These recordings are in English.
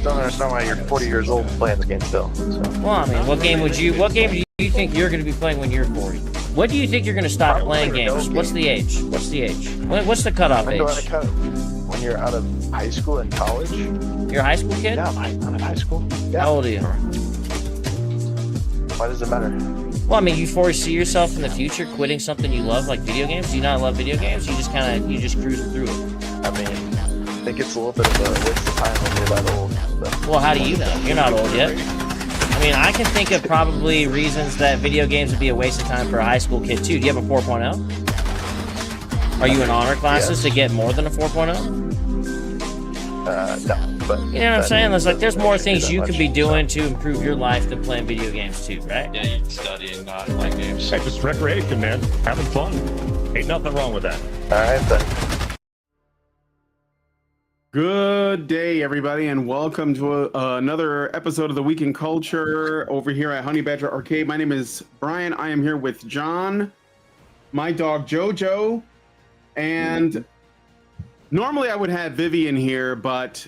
Don't understand why you're 40 years old playing the game still. So. Well, I mean, what game do you think you're going to be playing when you're 40? When do you think you're going to stop playing games? What's the age? What's the cutoff age? When you're out of high school and college. You're a high school kid? Yeah, I'm in high school. Yeah. How old are you? Why does it matter? Well, I mean, you foresee yourself in the future quitting something you love, like video games? Do you not love video games? You just cruising through it? I mean, I think it's a little bit of a waste of time when you're that old. But. Well, how do you know? You're not old yet. I mean, I can think of probably reasons that video games would be a waste of time for a high school kid, too. Do you have a 4.0? Are you in honor classes to get more than a 4.0? No, but... You know what I'm saying? There's more things you could be doing to improve your life than playing video games, too, right? Yeah, you study and not play games. Hey, just recreation, man. Having fun. Ain't nothing wrong with that. All right, then. Good day, everybody, and welcome to another episode of the Week in Culture over here at Honey Badger Arcade. My name is Brian. I am here with John, my dog Jojo, and normally I would have Vivian here, but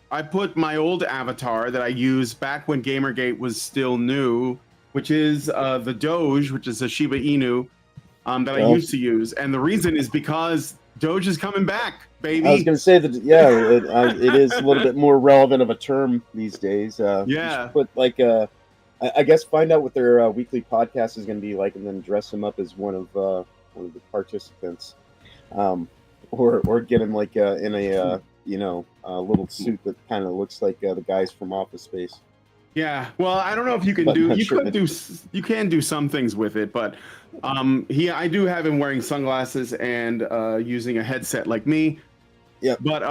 I put my old avatar that I used back when Gamergate was still new, which is the Doge, which is a Shiba Inu that I used to use. And the reason is because Doge is coming back, baby. I was going to say that, yeah, it is a little bit more relevant of a term these days. Yeah. But I guess find out what their weekly podcast is going to be like, and then dress him up as one of the participants, or get him in a little suit that kind of looks like the guys from Office Space. Yeah, well, I don't know if you can you can do some things with it, but I do have him wearing sunglasses and using a headset like me. Yeah. But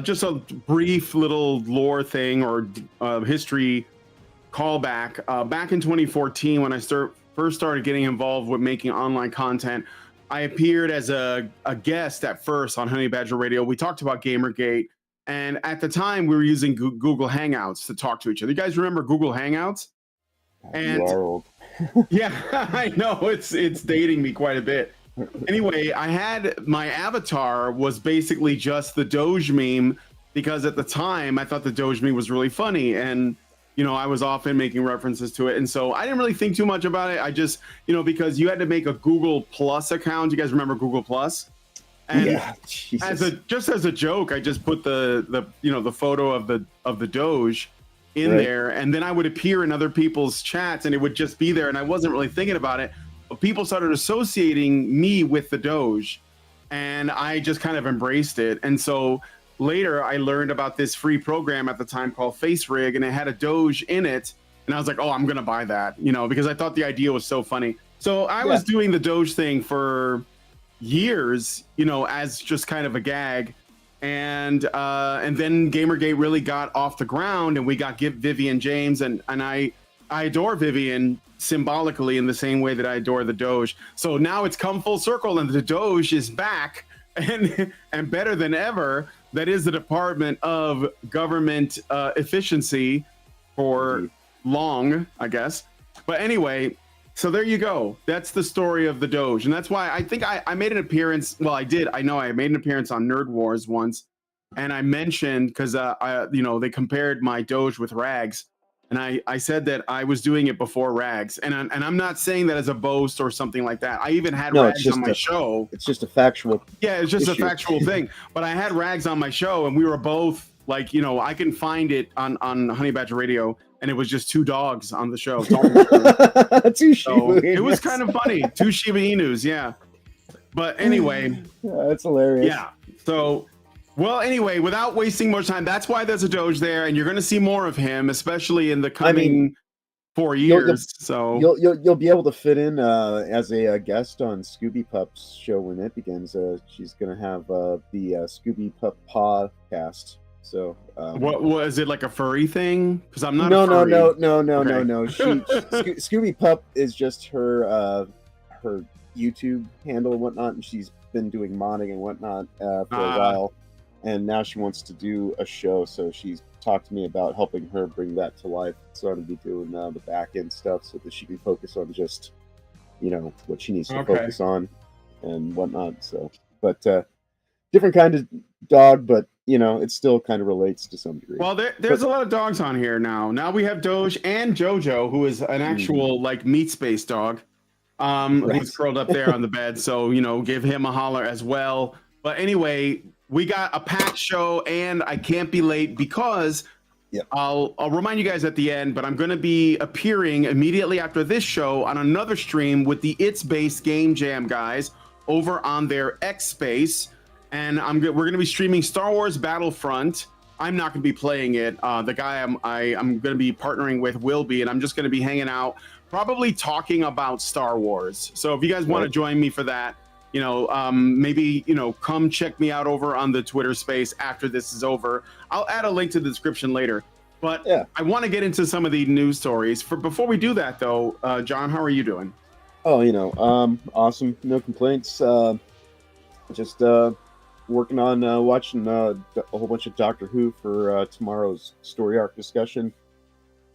just a brief little lore thing or history callback. Back in 2014, when I first started getting involved with making online content, I appeared as a guest at first on Honey Badger Radio. We talked about Gamergate. And at the time, we were using Google Hangouts to talk to each other. You guys remember Google Hangouts? And you are old. Yeah, I know. It's dating me quite a bit. Anyway, I had my avatar was basically just the Doge meme because at the time, I thought the Doge meme was really funny. And, I was often making references to it. And so I didn't really think too much about it. I just, because you had to make a Google Plus account. You guys remember Google Plus? And yeah, as a joke, I just put the photo of the Doge in there, and then I would appear in other people's chats, and it would just be there, and I wasn't really thinking about it. But people started associating me with the Doge, and I just kind of embraced it. And so later, I learned about this free program at the time called FaceRig, and it had a Doge in it, and I was like, oh, I'm gonna buy that, because I thought the idea was so funny. So I was doing the Doge thing for years, as just kind of a gag, and then Gamergate really got off the ground, and we got Vivian James, and I adore Vivian symbolically in the same way that I adore the Doge. So now it's come full circle, and the Doge is back, and better than ever. That is the Department of Government Efficiency for long, I guess. But anyway. So there you go. That's the story of the Doge. And that's why I think I made an appearance. Well, I did. I know I made an appearance on Nerd Wars once. And I mentioned, because, they compared my Doge with Rags. And I said that I was doing it before Rags. And I'm not saying that as a boast or something like that. I even had Rags on my show. It's just a factual Yeah, it's just a factual thing. But I had Rags on my show, and we were both like, I can find it on Honey Badger Radio. And it was just two dogs on the show. Two Shiba Inus. It was kind of funny. Two Shiba Inus, yeah. But anyway. That's hilarious. Yeah. So, well, anyway, without wasting more time, that's why there's a Doge there. And you're going to see more of him, especially in the coming 4 years. You'll be able to fit in as a guest on Scooby Pup's show when it begins. She's going to have the Scooby Pup podcast. So what was it, like a furry thing? Because I'm not no, a furry. No. Scooby Pup is just her YouTube handle and whatnot, and she's been doing modding and whatnot for a while, and now she wants to do a show. So she's talked to me about helping her bring that to life. So I'm gonna be doing the back end stuff so that she can focus on just what she needs to focus on and whatnot. So, but different kind of dog, but you know, it still kind of relates to some degree. Well, there's a lot of dogs on here now. Now we have Doge and Jojo, who is an actual like meat space dog. Who's curled up there on the bed. So, you know, give him a holler as well. But anyway, we got a packed show and I can't be late because I'll remind you guys at the end, but I'm going to be appearing immediately after this show on another stream with the It's Based Game Jam guys over on their X Space. And we're going to be streaming Star Wars Battlefront. I'm not going to be playing it. The guy I'm going to be partnering with will be, and I'm just going to be hanging out, probably talking about Star Wars. So if you guys want to join me for that, you know, maybe, you know, come check me out over on the Twitter space after this is over. I'll add a link to the description later. But I want to get into some of the news stories. Before we do that, though, John, how are you doing? Oh, you know, awesome. No complaints. Just working on watching a whole bunch of Doctor Who for tomorrow's story arc discussion.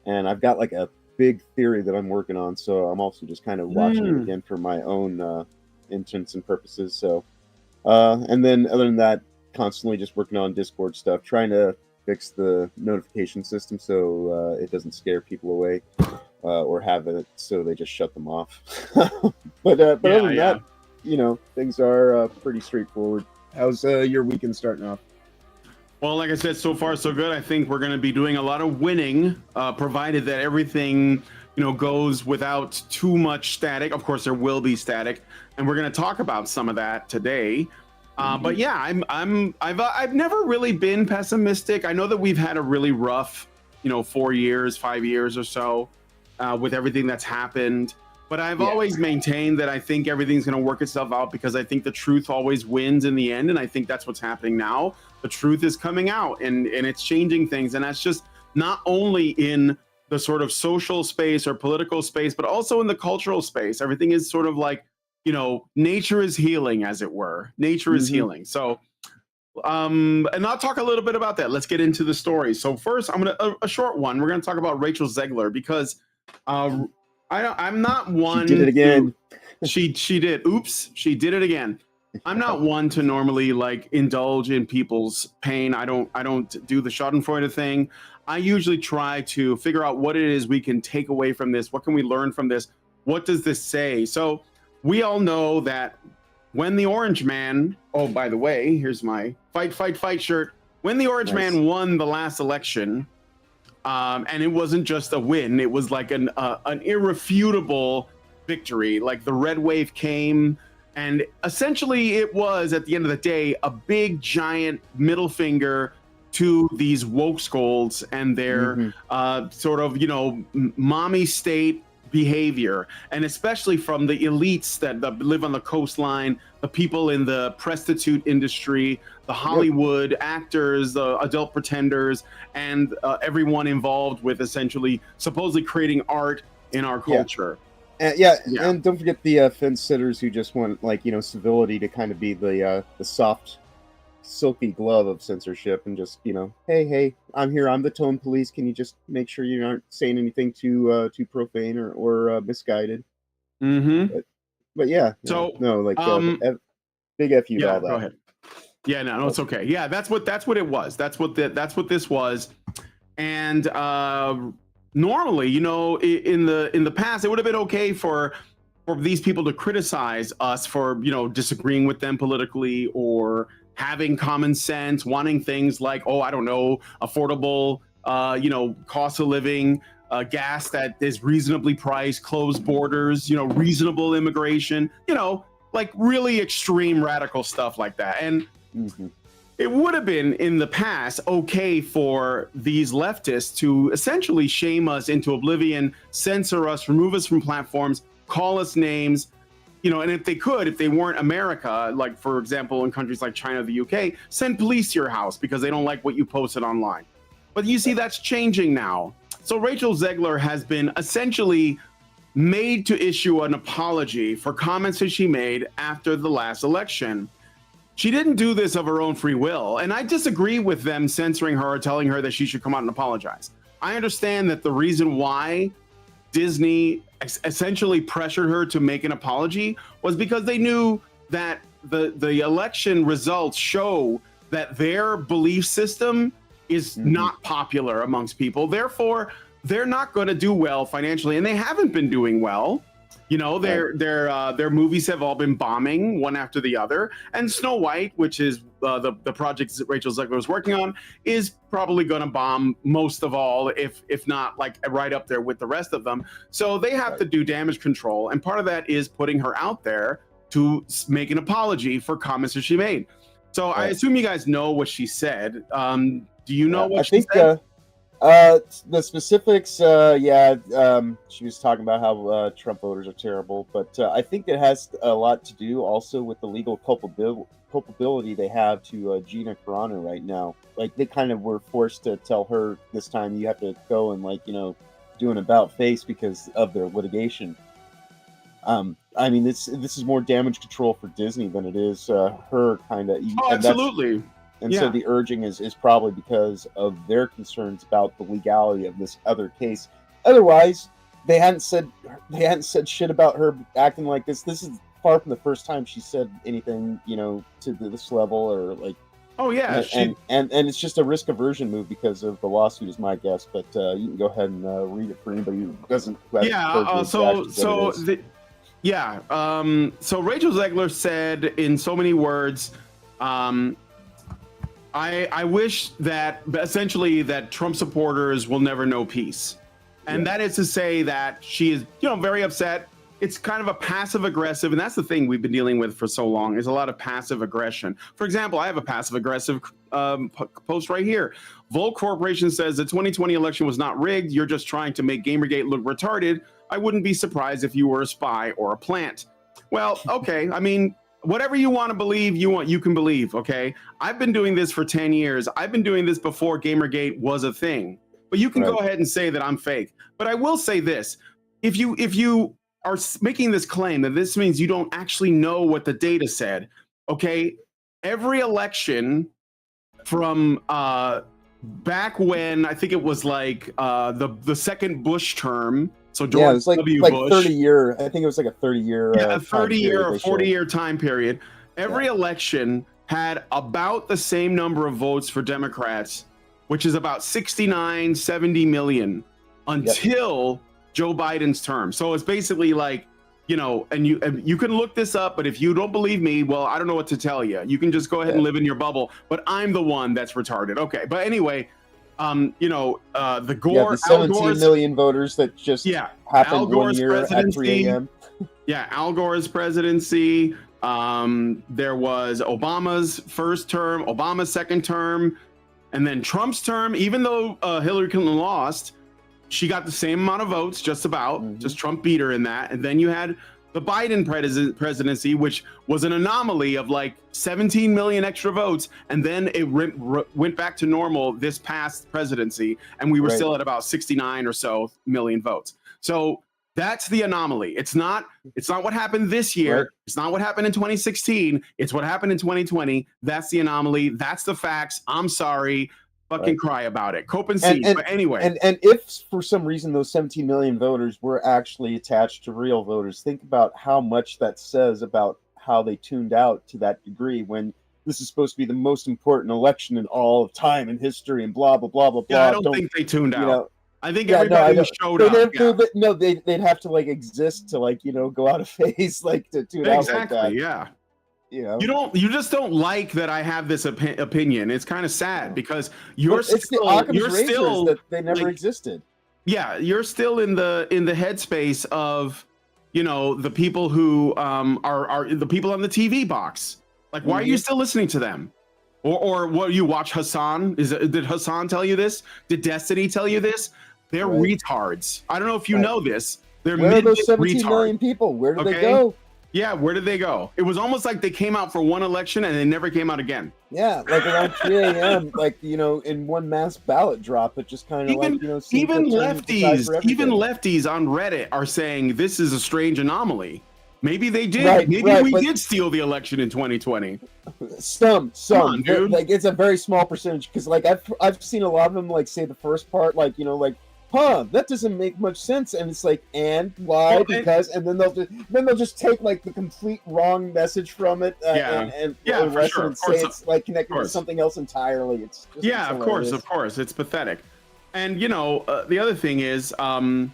And I've got like a big theory that I'm working on, so I'm also just kind of watching it again for my own intents and purposes. So, and then other than that, constantly just working on Discord stuff, trying to fix the notification system so it doesn't scare people away, or have it so they just shut them off. But other than that, you know, things are pretty straightforward. How's your weekend starting off? Well, like I said, so far so good. I think we're going to be doing a lot of winning, provided that everything, you know, goes without too much static. Of course, there will be static, and we're going to talk about some of that today. But yeah, I've never really been pessimistic. I know that we've had a really rough, you know, 4 years, 5 years or so, with everything that's happened. But I've always maintained that I think everything's going to work itself out because I think the truth always wins in the end. And I think that's what's happening now. The truth is coming out and it's changing things. And that's just not only in the sort of social space or political space, but also in the cultural space. Everything is sort of like, you know, nature is healing, as it were. Nature is healing. So, and I'll talk a little bit about that. Let's get into the story. So first, I'm going to, a short one. We're going to talk about Rachel Zegler because, I'm not one. She did it again. She did. Oops, she did it again. I'm not one to normally like indulge in people's pain. I don't do the Schadenfreude thing. I usually try to figure out what it is we can take away from this. What can we learn from this? What does this say? So we all know that when the Orange Man, oh, by the way, here's my fight shirt. When the Orange Man won the last election, and it wasn't just a win, it was like an irrefutable victory. Like the red wave came, and essentially it was, at the end of the day, a big giant middle finger to these woke scolds and their sort of, you know, mommy state behavior, and especially from the elites that live on the coastline, the people in the prostitute industry, the Hollywood actors, the adult pretenders, and everyone involved with essentially supposedly creating art in our culture. And don't forget the fence sitters who just want, like, you know, civility to kind of be the soft, silky glove of censorship, and just, you know, hey, I'm here, I'm the tone police. Can you just make sure you aren't saying anything too profane or misguided? But yeah, so no, like big F you to all that. Go ahead. Yeah, no, it's okay. Yeah, that's what it was. That's what this was. And normally, you know, in the past, it would have been okay for these people to criticize us for, you know, disagreeing with them politically or having common sense, wanting things like, oh, I don't know, affordable, you know, cost of living, gas that is reasonably priced, closed borders, you know, reasonable immigration, you know, like really extreme radical stuff like that. And it would have been in the past okay for these leftists to essentially shame us into oblivion, censor us, remove us from platforms, call us names, you know, and if they weren't America, like for example, in countries like China, the UK, send police to your house because they don't like what you posted online. But you see, that's changing now. So Rachel Zegler has been essentially made to issue an apology for comments that she made after the last election. She didn't do this of her own free will, and I disagree with them censoring her or telling her that she should come out and apologize. I understand that the reason why Disney essentially pressured her to make an apology was because they knew that the election results show that their belief system is not popular amongst people. Therefore, they're not going to do well financially, and they haven't been doing well. You know, their movies have all been bombing one after the other, and Snow White, which is the project that Rachel Zegler was working on, is probably going to bomb most of all, if not like right up there with the rest of them. So they have to do damage control, and part of that is putting her out there to make an apology for comments that she made. So I assume you guys know what she said. Do you know what she said? The specifics, she was talking about how Trump voters are terrible, but I think it has a lot to do also with the legal culpability they have to Gina Carano right now. Like, they kind of were forced to tell her this time, you have to go and, like, you know, do an about face because of their litigation. I mean, this is more damage control for Disney than it is her kind of. Oh, absolutely. And so the urging is probably because of their concerns about the legality of this other case. Otherwise, they hadn't said shit about her acting like this. This is far from the first time she said anything, you know, to this level or like. Oh yeah, and it's just a risk aversion move because of the lawsuit, is my guess. But you can go ahead and read it for anybody who doesn't. So Rachel Zegler said in so many words. I wish that essentially that Trump supporters will never know peace. And that is to say that she is, you know, very upset. It's kind of a passive aggressive. And that's the thing we've been dealing with for so long is a lot of passive aggression. For example, I have a passive aggressive post right here. Volt Corporation says the 2020 election was not rigged. You're just trying to make Gamergate look retarded. I wouldn't be surprised if you were a spy or a plant. Well, okay. I mean, whatever you want to believe, you can believe, okay? I've been doing this for 10 years. I've been doing this before Gamergate was a thing. But you can go ahead and say that I'm fake. But I will say this. If you are making this claim, that this means you don't actually know what the data said, okay? Every election from back when, I think it was like the second Bush term, so George it was like Bush, 30-year. I think it was like a 30-year. A 30-year or 40-year time period. Every election had about the same number of votes for Democrats, which is about 69, 70 million until Joe Biden's term. So it's basically like, you know, and you can look this up, but if you don't believe me, well, I don't know what to tell you. You can just go ahead and live in your bubble. But I'm the one that's retarded. Okay, but anyway. You know, the Gore, the 17 million voters that just happened 1 year at 3 a.m. Al Gore's presidency. There was Obama's first term, Obama's second term, and then Trump's term. Even though Hillary Clinton lost, she got the same amount of votes, just about. Just Trump beat her in that. And then you had the Biden presidency, which was an anomaly of like 17 million extra votes, and then it went back to normal this past presidency, and we were still at about 69 or so million votes. So that's the anomaly. It's not what happened this year. It's not what happened in 2016. It's what happened in 2020. That's the anomaly. That's the facts. I'm sorry. Fucking cry about it. Cope and see. But anyway. And if for some reason those 17 million voters were actually attached to real voters, think about how much that says about how they tuned out to that degree when this is supposed to be the most important election in all of time and history and blah, blah, blah, blah, blah. Yeah, I don't think they tuned out. Know, I think everybody showed up. They'd have to like exist to like, you know, go out of phase, like to tune out like that. Yeah. You know? You just don't like that I have this opinion. It's kind of sad because you're still that they never like, existed. Yeah, you're still in the headspace of, you know, the people who are the people on the TV box. Like, why are you still listening to them? Or what, you watch Hassan? Did Hassan tell you this? Did Destiny tell you this? They're retards. I don't know if you know this. They're Where are those 17 million people? Where did they go? Yeah, where did they go? It was almost like they came out for one election and they never came out again. Yeah, like around 3 a.m., like, you know, in one mass ballot drop, it just kind of like, you know, even lefties on Reddit are saying this is a strange anomaly. Maybe they did. Maybe we did steal the election in 2020. Some, on, dude. Like, it's a very small percentage because, like, I've seen a lot of them like say the first part, like, you know, like that doesn't make much sense. And it's like, and why? Well, because, and then they'll just take like the complete wrong message from it, and for sure. and say it's like connected to something else entirely. It's just, yeah, it's of course, it's pathetic. And you know, the other thing is, what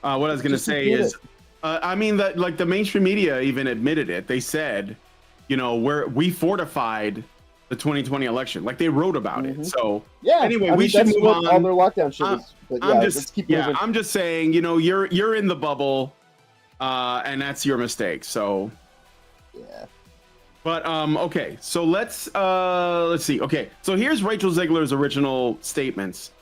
I was going to say is, I mean that like the mainstream media even admitted it. They said, you know, we fortified the 2020 election. Like they wrote about it. So anyway, we should move on. All their lockdown shit is. But let's keep moving. I'm just saying, you know, you're in the bubble, and that's your mistake. So yeah. But okay, so let's see. Okay, so here's Rachel Zegler's original statements.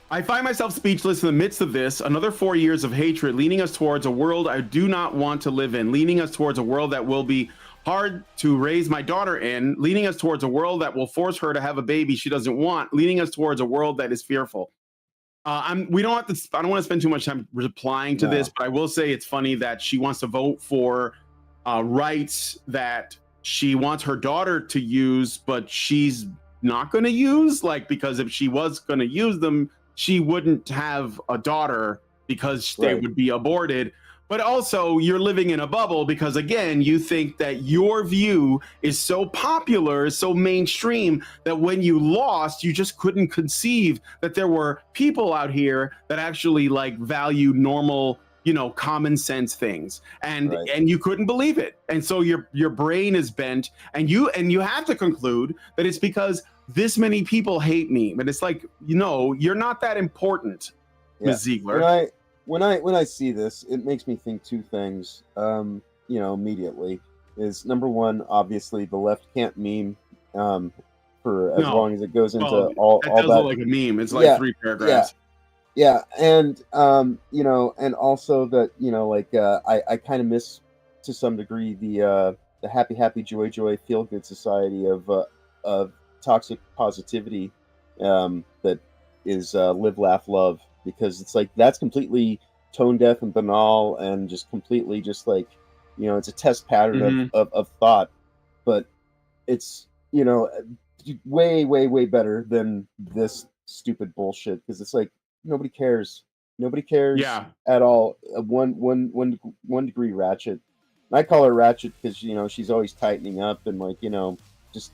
I find myself speechless in the midst of this, another 4 years of hatred leading us towards a world I do not want to live in, leading us towards a world that will be hard to raise my daughter in, leading us towards a world that will force her to have a baby she doesn't want, leading us towards a world that is fearful. We don't have to. I don't want to spend too much time replying to this, but I will say it's funny that she wants to vote for rights that she wants her daughter to use, but she's not going to use, like, because if she was going to use them, she wouldn't have a daughter because they would be aborted. But also you're living in a bubble because, again, you think that your view is so popular, so mainstream, that when you lost, you just couldn't conceive that there were people out here that actually like value normal, you know, common sense things, and you couldn't believe it. And so your brain is bent, and you have to conclude that it's because this many people hate me. But it's like, you know, you're not that important, Ms. Ziegler. When I see this, it makes me think two things, you know, immediately. Is number one, obviously the left can't meme for as long as it goes into all that. Look like a meme. It's like 3 paragraphs. Yeah, and you know, and also that, you know, like I kind of miss to some degree the happy joy feel good society of toxic positivity that is live laugh love, because it's like that's completely tone deaf and banal and just completely just like, you know, it's a test pattern of thought, but it's, you know, way better than this stupid bullshit, because it's like nobody cares at all. One degree ratchet. And I call her ratchet because, you know, she's always tightening up and, like, you know, just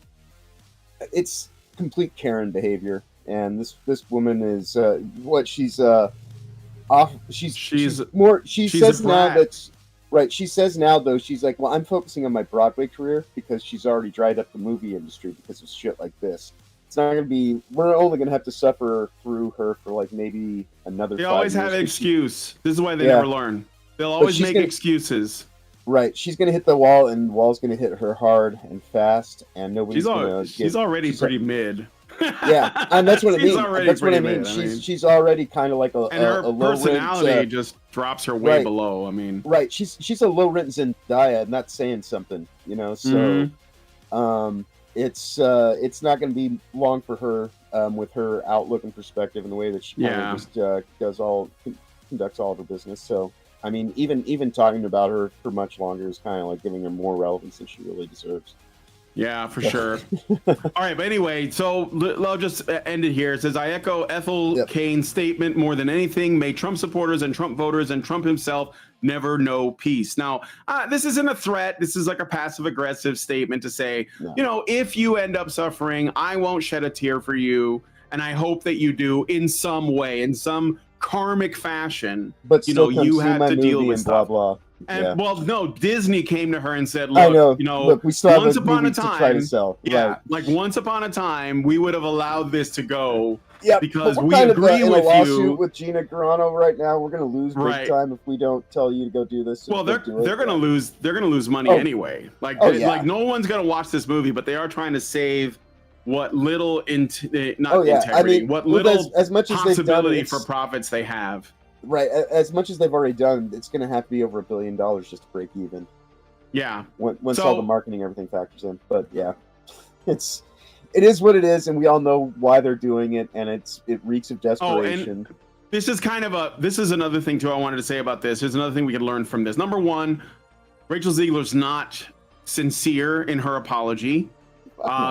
it's complete Karen behavior. And this woman is she's off. She says now that's right. She says now though, she's like, well, I'm focusing on my Broadway career because she's already dried up the movie industry because of shit like this. It's not going to be. We're only going to have to suffer through her for like maybe another. They 5 always years have an excuse. This is why they never learn. They'll always make excuses. Right, she's going to hit the wall, and the wall's going to hit her hard and fast, and nobody's going to. She's already pretty mid. Yeah, and that's what I mean. That's what I mean. She's already kind of like a her a personality just drops her way below. I mean, right? She's a low rent Zendaya, and that's saying something, you know. So, it's not going to be long for her with her outlook and perspective and the way that she kind of just conducts all of her business. So, I mean, even talking about her for much longer is kind of like giving her more relevance than she really deserves. Yeah, for sure. All right, but anyway, so I'll just end it here. It says, I echo Ethel Kane's statement more than anything. May Trump supporters and Trump voters and Trump himself never know peace. Now, this isn't a threat. This is like a passive-aggressive statement to say, you know, if you end up suffering, I won't shed a tear for you. And I hope that you do in some way, in some karmic fashion. But you know, you have to deal with stuff. Blah, blah. And well, no, Disney came to her and said, look, you know, look, we still once have upon a to try time, to sell. Like once upon a time, we would have allowed this to go because but we agree with in a lawsuit you. With Gina Carano right now, we're going to lose big time if we don't tell you to go do this. Well, they're going to lose. They're going to lose money anyway. Like, like no one's going to watch this movie, but they are trying to save what little integrity, I mean, what little as much as possibility for profits they have. Right, as much as they've already done, it's going to have to be over $1 billion just to break even. Yeah. Once all the marketing, everything factors in. But yeah, it is what it is, and we all know why they're doing it, and it reeks of desperation. And this is this is another thing too I wanted to say about this. There's another thing we can learn from this. Number one, Rachel Ziegler's not sincere in her apology.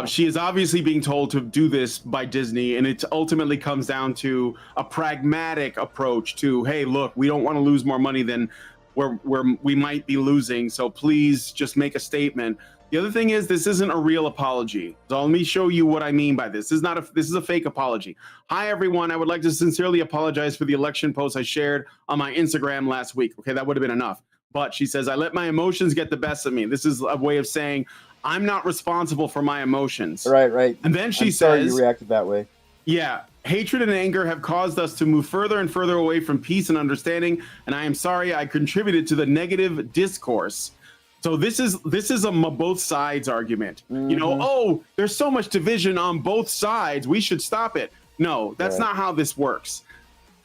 She is obviously being told to do this by Disney, and it ultimately comes down to a pragmatic approach to, hey, look, we don't want to lose more money than where we might be losing, so please just make a statement. The other thing is, this isn't a real apology. So let me show you what I mean by this. This is a fake apology. Hi, everyone. I would like to sincerely apologize for the election post I shared on my Instagram last week. Okay, that would have been enough. But she says, I let my emotions get the best of me. This is a way of saying, I'm not responsible for my emotions. Right. And then she sorry says, you reacted that way. yeah, hatred and anger have caused us to move further and further away from peace and understanding. And I am sorry I contributed to the negative discourse. So this is a both sides argument. You know, oh, there's so much division on both sides, we should stop it. No, that's not how this works.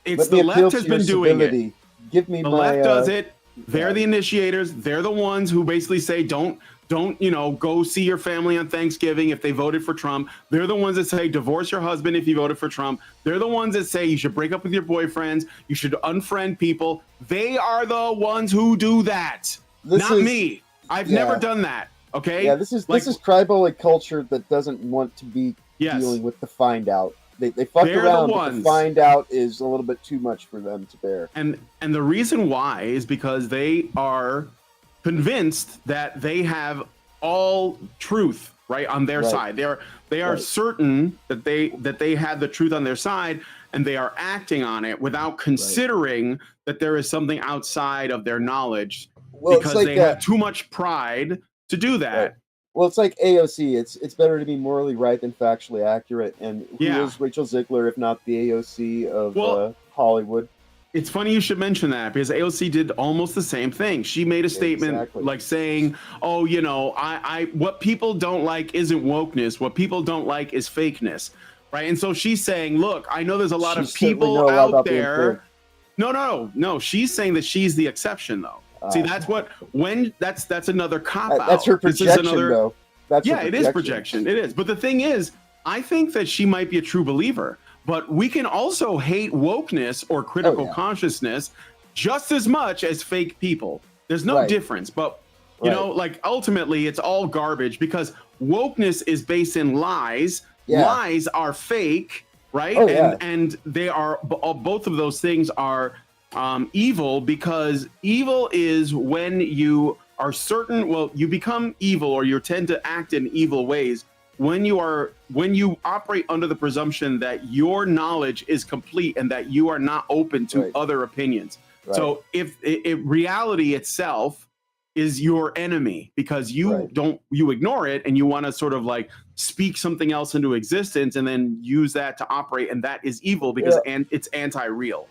It's the left has been doing it. Give me the my, left does it. They're the initiators. They're the ones who basically say, don't, you know, go see your family on Thanksgiving if they voted for Trump. They're the ones that say, divorce your husband if you voted for Trump. They're the ones that say you should break up with your boyfriends. You should unfriend people. They are the ones who do that. Not me. I've never done that. Okay. Yeah, this is tribal culture that doesn't want to be dealing with the find out. They fucked around, but the find out is a little bit too much for them to bear. And the reason why is because they are convinced that they have all truth right on their side. They are certain that they have the truth on their side, and they are acting on it without considering that there is something outside of their knowledge. Well, because they have too much pride to do that. Right. Well, it's like AOC. It's better to be morally right than factually accurate. And who is Rachel Ziegler if not the AOC of Hollywood? It's funny you should mention that, because AOC did almost the same thing. She made a statement like saying, "Oh, you know, I what people don't like isn't wokeness. What people don't like is fakeness." Right? And so she's saying, "Look, I know there's a lot of people out there." No. She's saying that she's the exception, though. See, that's another cop out. That's her projection, though. It is projection. It is. But the thing is, I think that she might be a true believer. But we can also hate wokeness or critical consciousness just as much as fake people. There's no difference. But you know, like ultimately, it's all garbage because wokeness is based in lies. Yeah. Lies are fake, right? And they are both of those things are evil, because evil is when you are certain, you become evil or you tend to act in evil ways when you operate under the presumption that your knowledge is complete and that you are not open to other opinions. So if reality itself is your enemy because you ignore it and you want to sort of like speak something else into existence and then use that to operate, and that is evil because it's anti-real.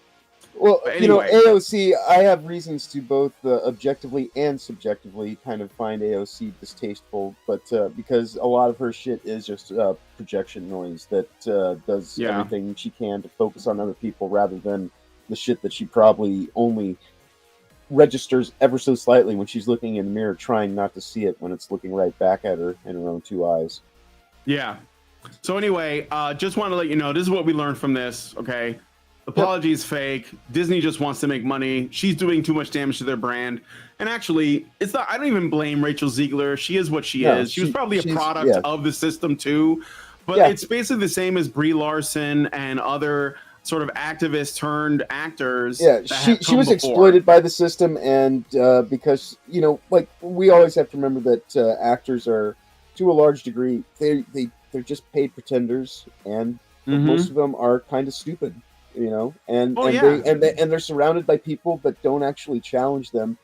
Well, anyway, you know, AOC, I have reasons to both objectively and subjectively kind of find AOC distasteful, but because a lot of her shit is just projection noise that does everything she can to focus on other people rather than the shit that she probably only registers ever so slightly when she's looking in the mirror, trying not to see it when it's looking right back at her in her own two eyes. Yeah. So anyway, just want to let you know, this is what we learned from this, okay? Apology is fake. Disney just wants to make money. She's doing too much damage to their brand. And actually, it's not. I don't even blame Rachel Ziegler. She is what she is. She was probably a product of the system too. But it's basically the same as Brie Larson and other sort of activists turned actors. Yeah, she was exploited by the system, and because like we always have to remember that actors are, to a large degree, they're just paid pretenders, and most of them are kind of stupid. And they're surrounded by people that don't actually challenge them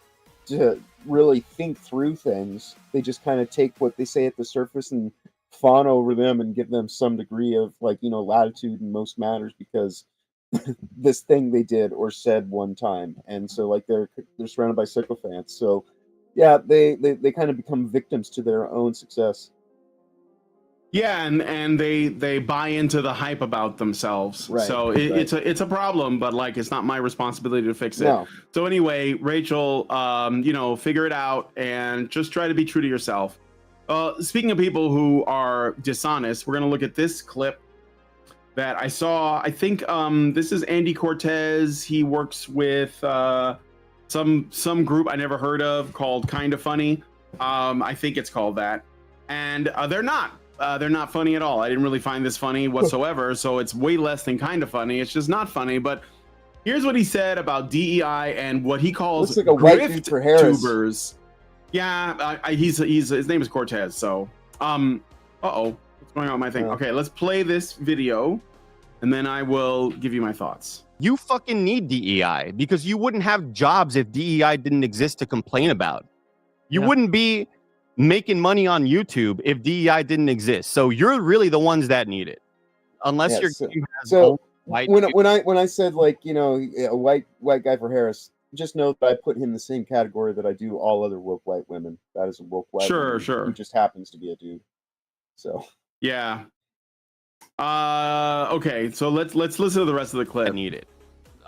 to really think through things. They just kind of take what they say at the surface and fawn over them and give them some degree of latitude in most matters because this thing they did or said one time. And so like they're surrounded by sycophants. So yeah, they kind of become victims to their own success. Yeah, and they buy into the hype about themselves. Right, so it's a problem, but like it's not my responsibility to fix it. No. So anyway, Rachel, figure it out and just try to be true to yourself. Speaking of people who are dishonest, we're gonna look at this clip that I saw. I think this is Andy Cortez. He works with some group I never heard of called Kinda Funny. I think it's called that. And they're not they're not funny at all. I didn't really find this funny whatsoever. So it's way less than kind of funny. It's just not funny. But here's what he said about DEI and what he calls Looks like a white dude for Harris. tubers. Yeah, his name is Cortez. So, uh-oh, what's going on with my thing? Okay, let's play this video, and then I will give you my thoughts. You fucking need DEI because you wouldn't have jobs if DEI didn't exist to complain about. You wouldn't be making money on YouTube if DEI didn't exist. So you're really the ones that need it, unless you're. So when I said like a white guy for Harris, just know that I put him in the same category that I do all other woke white women. That is a woke white woman who just happens to be a dude. So yeah. Okay, so let's listen to the rest of the clip. I need it.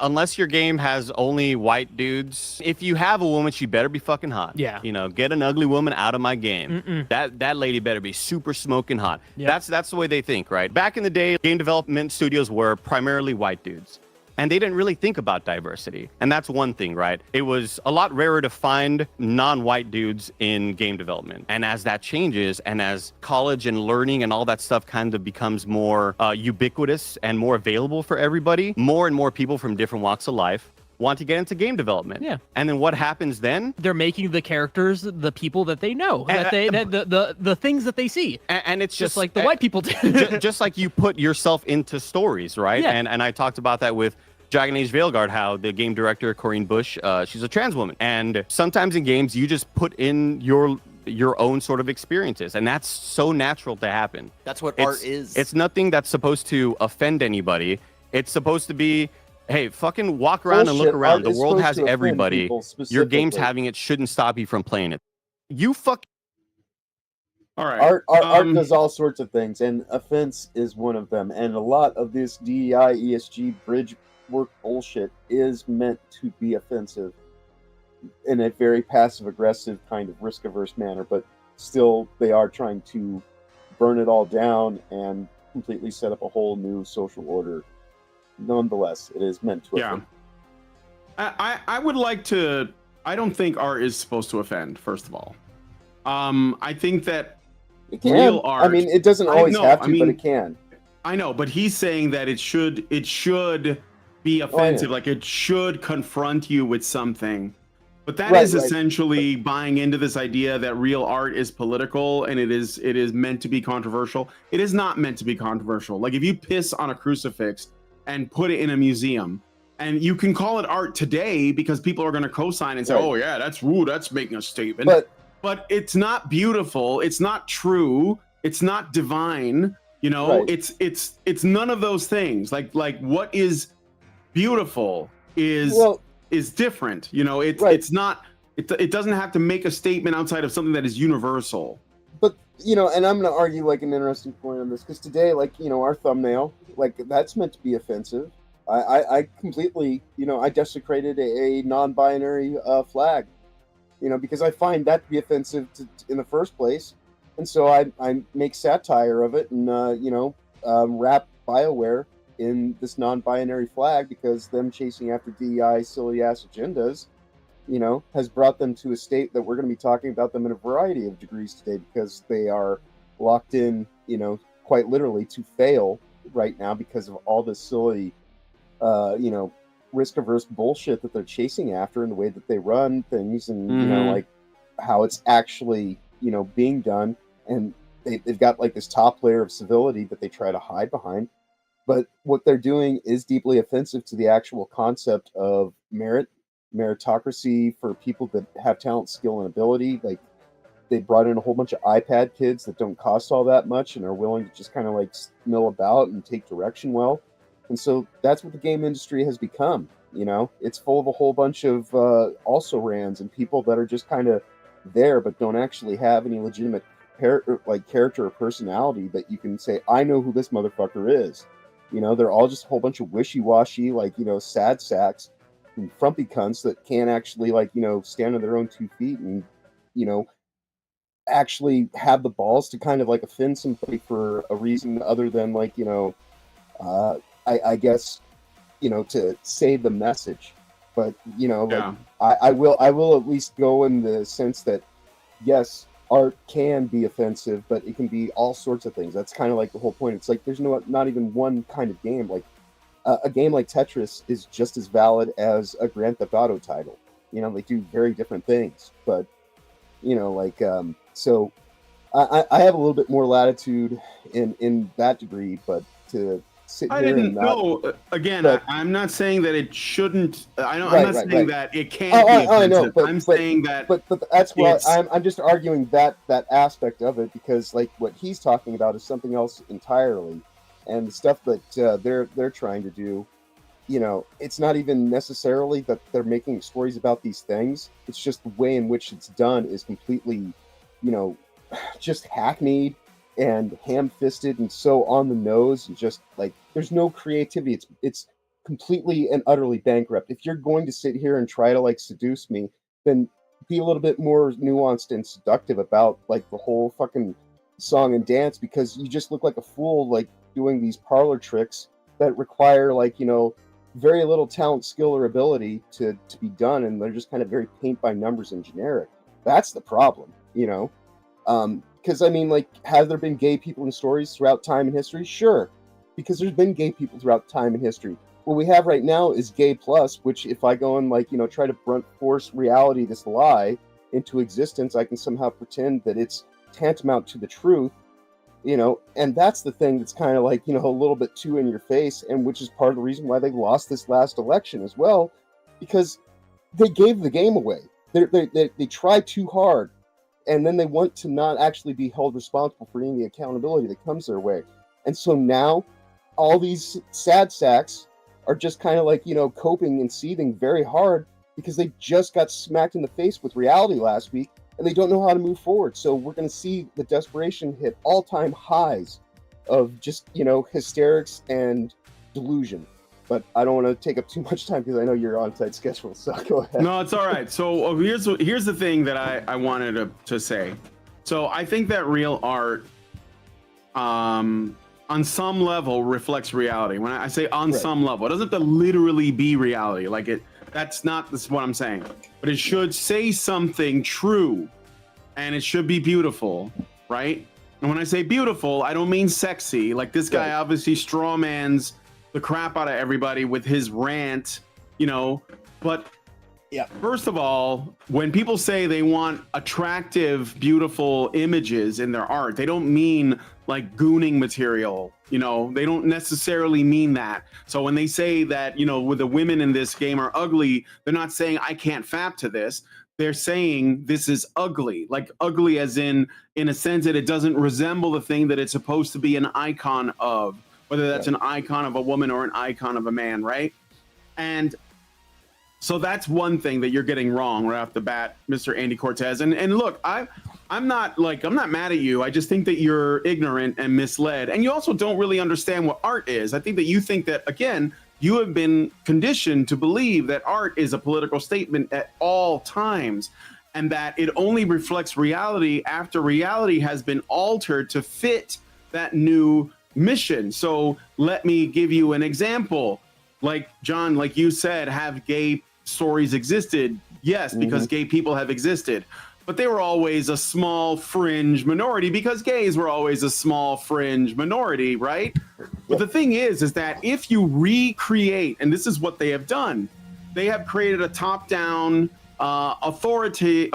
Unless your game has only white dudes, if you have a woman, she better be fucking hot. Yeah. Get an ugly woman out of my game. That lady better be super smoking hot. Yep. That's the way they think, right? Back in the day, game development studios were primarily white dudes. And they didn't really think about diversity. And that's one thing, right? It was a lot rarer to find non-white dudes in game development. And as that changes, and as college and learning and all that stuff kind of becomes more ubiquitous and more available for everybody, more and more people from different walks of life want to get into game development. Yeah. And then what happens then? They're making the characters the people that they know, the things that they see. And it's just like the white people do. just like you put yourself into stories, right? Yeah. And I talked about that with Dragon Age Veilguard, how the game director, Corinne Bush, she's a trans woman. And sometimes in games, you just put in your own sort of experiences. And that's so natural to happen. That's what art is. It's nothing that's supposed to offend anybody. It's supposed to be, hey, fucking walk around and look around. The world has everybody. Your game's having it shouldn't stop you from playing it. All right. Art does all sorts of things, and offense is one of them. And a lot of this DEI, ESG, bridge work bullshit is meant to be offensive in a very passive-aggressive kind of risk-averse manner, but still they are trying to burn it all down and completely set up a whole new social order. Nonetheless, it is meant to offend. I would like to... I don't think art is supposed to offend, first of all. I think that real art... I mean, it doesn't always have to, but it can. I know, but he's saying that it should be offensive, like it should confront you with something. But that is essentially buying into this idea that real art is political and it is meant to be controversial. It is not meant to be controversial. Like if you piss on a crucifix and put it in a museum, and you can call it art today because people are going to co-sign and say, "Oh yeah, that's making a statement." But it's not beautiful. It's not true. It's not divine. It's none of those things. Like what is beautiful is different. It's not. It doesn't have to make a statement outside of something that is universal. But and I'm going to argue like an interesting point on this because today, our thumbnail, that's meant to be offensive. I completely, I desecrated a non-binary flag, because I find that to be offensive in the first place, and so I make satire of it and wrap BioWare in this non-binary flag because them chasing after DEI silly ass agendas, has brought them to a state that we're going to be talking about them in a variety of degrees today because they are locked in, quite literally to fail right now because of all this silly, risk-averse bullshit that they're chasing after and the way that they run things and, how it's actually, being done. And they've got this top layer of civility that they try to hide behind. But what they're doing is deeply offensive to the actual concept of meritocracy for people that have talent, skill, and ability. They brought in a whole bunch of iPad kids that don't cost all that much and are willing to just kind of mill about and take direction well. And so that's what the game industry has become. It's full of a whole bunch of also-rans and people that are just kind of there but don't actually have any legitimate character or personality that you can say, I know who this motherfucker is. They're all just a whole bunch of wishy-washy, sad sacks and frumpy cunts that can't actually, stand on their own 2 feet and, actually have the balls to kind of, offend somebody for a reason other than, I guess, to say the message. But, I will at least go in the sense that, yes, art can be offensive, but it can be all sorts of things. That's kind of like the whole point. It's like there's not even one kind of game. Like a game like Tetris is just as valid as a Grand Theft Auto title. You know, they do very different things, but you know, like so I have a little bit more latitude in that degree, but to sit I here didn't and not, know. Again, but- I'm not saying that it shouldn't. I'm not Right, saying right. that it can't Oh, be I know, offensive. I'm saying that. But that's why it's- I'm just arguing that aspect of it, because like what he's talking about is something else entirely, and the stuff that they're trying to do, you know, it's not even necessarily that they're making stories about these things. It's just the way in which it's done is completely, you know, just hackneyed and ham-fisted and so on the nose, and just like there's no creativity. It's completely and utterly bankrupt. If you're going to sit here and try to like seduce me, then be a little bit more nuanced and seductive about like the whole fucking song and dance, because you just look like a fool like doing these parlor tricks that require like, you know, very little talent, skill, or ability to be done, and they're just kind of very paint by numbers and generic. That's the problem, you know. Because I mean, like, have there been gay people in stories throughout time and history? Sure, because there's been gay people throughout time and history. What we have right now is gay plus, which if I go and like, you know, try to blunt force reality, this lie into existence, I can somehow pretend that it's tantamount to the truth, you know. And that's the thing that's kind of like, you know, a little bit too in your face, and which is part of the reason why they lost this last election as well, because they gave the game away. They tried too hard, and then they want to not actually be held responsible for any of the accountability that comes their way. And so now all these sad sacks are just kind of like, you know, coping and seething very hard because they just got smacked in the face with reality last week, and they don't know how to move forward. So we're going to see the desperation hit all-time highs of just, you know, hysterics and delusion. But I don't want to take up too much time because I know you're on tight schedule, so go ahead. No, it's all right. So here's the thing that I wanted to say. So I think that real art, on some level, reflects reality. When I say on some level, it doesn't have to literally be reality. Like it, that's what I'm saying. But it should say something true, and it should be beautiful, right? And when I say beautiful, I don't mean sexy. Like this guy obviously strawmans the crap out of everybody with his rant, you know. But first of all, when people say they want attractive, beautiful images in their art, they don't mean like gooning material, you know. They don't necessarily mean that. So when they say that, you know, with the women in this game are ugly, they're not saying I can't fap to this. They're saying this is ugly, like ugly as in a sense that it doesn't resemble the thing that it's supposed to be an icon of, whether that's an icon of a woman or an icon of a man, right? And so that's one thing that you're getting wrong right off the bat, Mr. Andy Cortez. And look, I'm not mad at you. I just think that you're ignorant and misled. And you also don't really understand what art is. I think that you think that, again, you have been conditioned to believe that art is a political statement at all times, and that it only reflects reality after reality has been altered to fit that new mission. So let me give you an example. Like John, like you said, have gay stories existed? Yes, because gay people have existed, but they were always a small fringe minority because gays were always a small fringe minority, right? But the thing is that if you recreate, and this is what they have done, they have created a top-down authoritative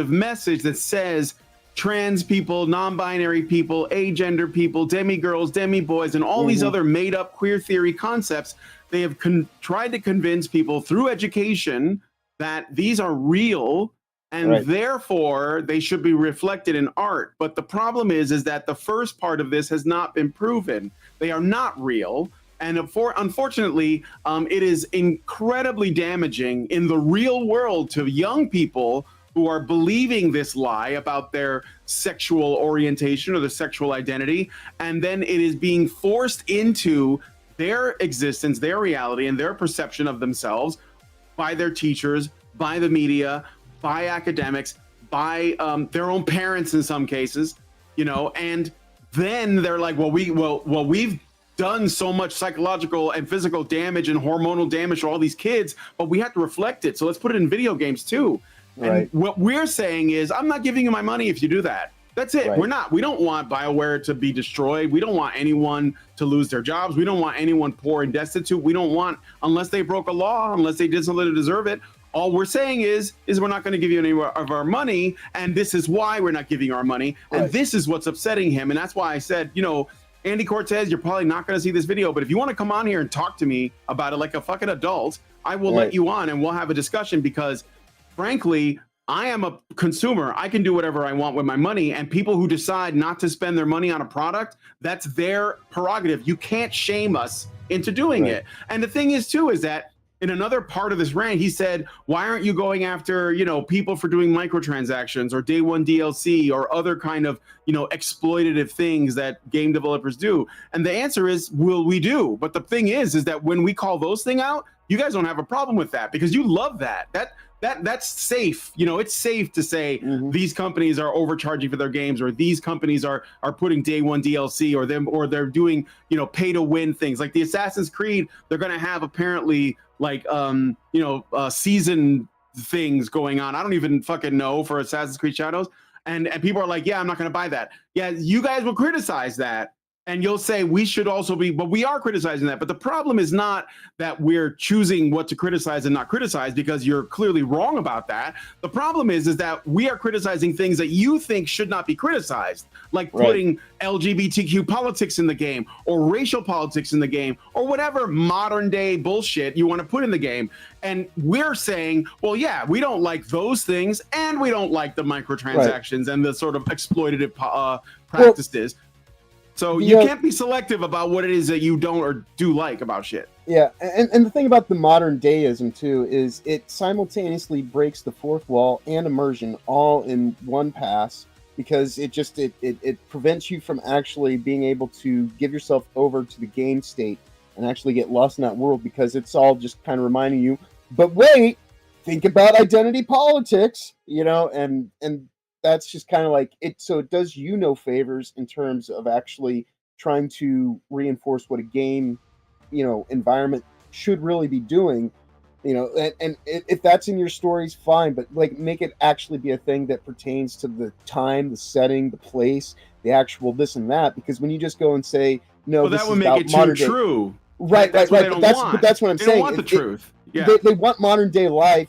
message that says trans people, non-binary people, agender people, demi-girls, demi-boys, and all these other made-up queer theory concepts. They have tried to convince people through education that these are real, and therefore they should be reflected in art. But the problem is that the first part of this has not been proven. They are not real. And unfortunately, it is incredibly damaging in the real world to young people who are believing this lie about their sexual orientation or their sexual identity. And then it is being forced into their existence, their reality, and their perception of themselves by their teachers, by the media, by academics, by their own parents in some cases, you know. And then they're like, well, we've done so much psychological and physical damage and hormonal damage to all these kids, but we have to reflect it. So let's put it in video games too. Right. And what we're saying is, I'm not giving you my money if you do that. That's it. Right. We don't want BioWare to be destroyed. We don't want anyone to lose their jobs. We don't want anyone poor and destitute. We don't want, unless they broke a law, unless they did something to deserve it. All we're saying is we're not going to give you any of our money. And this is why we're not giving you our money. And this is what's upsetting him. And that's why I said, you know, Andy Cortez, you're probably not going to see this video, but if you want to come on here and talk to me about it like a fucking adult, I will let you on and we'll have a discussion, because frankly, I am a consumer. I can do whatever I want with my money, and people who decide not to spend their money on a product, that's their prerogative. You can't shame us into doing it. And the thing is too, is that in another part of this rant, he said, why aren't you going after, you know, people for doing microtransactions or day one DLC or other kind of, you know, exploitative things that game developers do? And the answer is, well, we do. But the thing is that when we call those things out, you guys don't have a problem with that because you love that. That's safe. You know, it's safe to say these companies are overcharging for their games, or these companies are putting day one DLC, or they're doing, you know, pay to win things like the Assassin's Creed. They're going to have apparently like season things going on. I don't even fucking know for Assassin's Creed Shadows, and people are like, yeah, I'm not going to buy that. Yeah, you guys will criticize that. And you'll say we should also be, but we are criticizing that. But the problem is not that we're choosing what to criticize and not criticize, because you're clearly wrong about that. The problem is that we are criticizing things that you think should not be criticized, like putting LGBTQ politics in the game, or racial politics in the game, or whatever modern day bullshit you want to put in the game. And we're saying, well, yeah, we don't like those things, and we don't like the microtransactions and the sort of exploitative practices. So you can't be selective about what it is that you don't or do like about shit. Yeah, and the thing about the modern dayism too is it simultaneously breaks the fourth wall and immersion all in one pass, because it prevents you from actually being able to give yourself over to the game state and actually get lost in that world, because it's all just kind of reminding you, but wait, think about identity politics, you know, and that's just kind of like it. So it does you no favors in terms of actually trying to reinforce what a game, you know, environment should really be doing, you know, and if that's in your stories, fine, but like make it actually be a thing that pertains to the time, the setting, the place, the actual this and that. Because when you just go and say, no, well, that would make it too true. Right. But that's what I'm saying. They don't want the truth. Yeah. They want modern day life,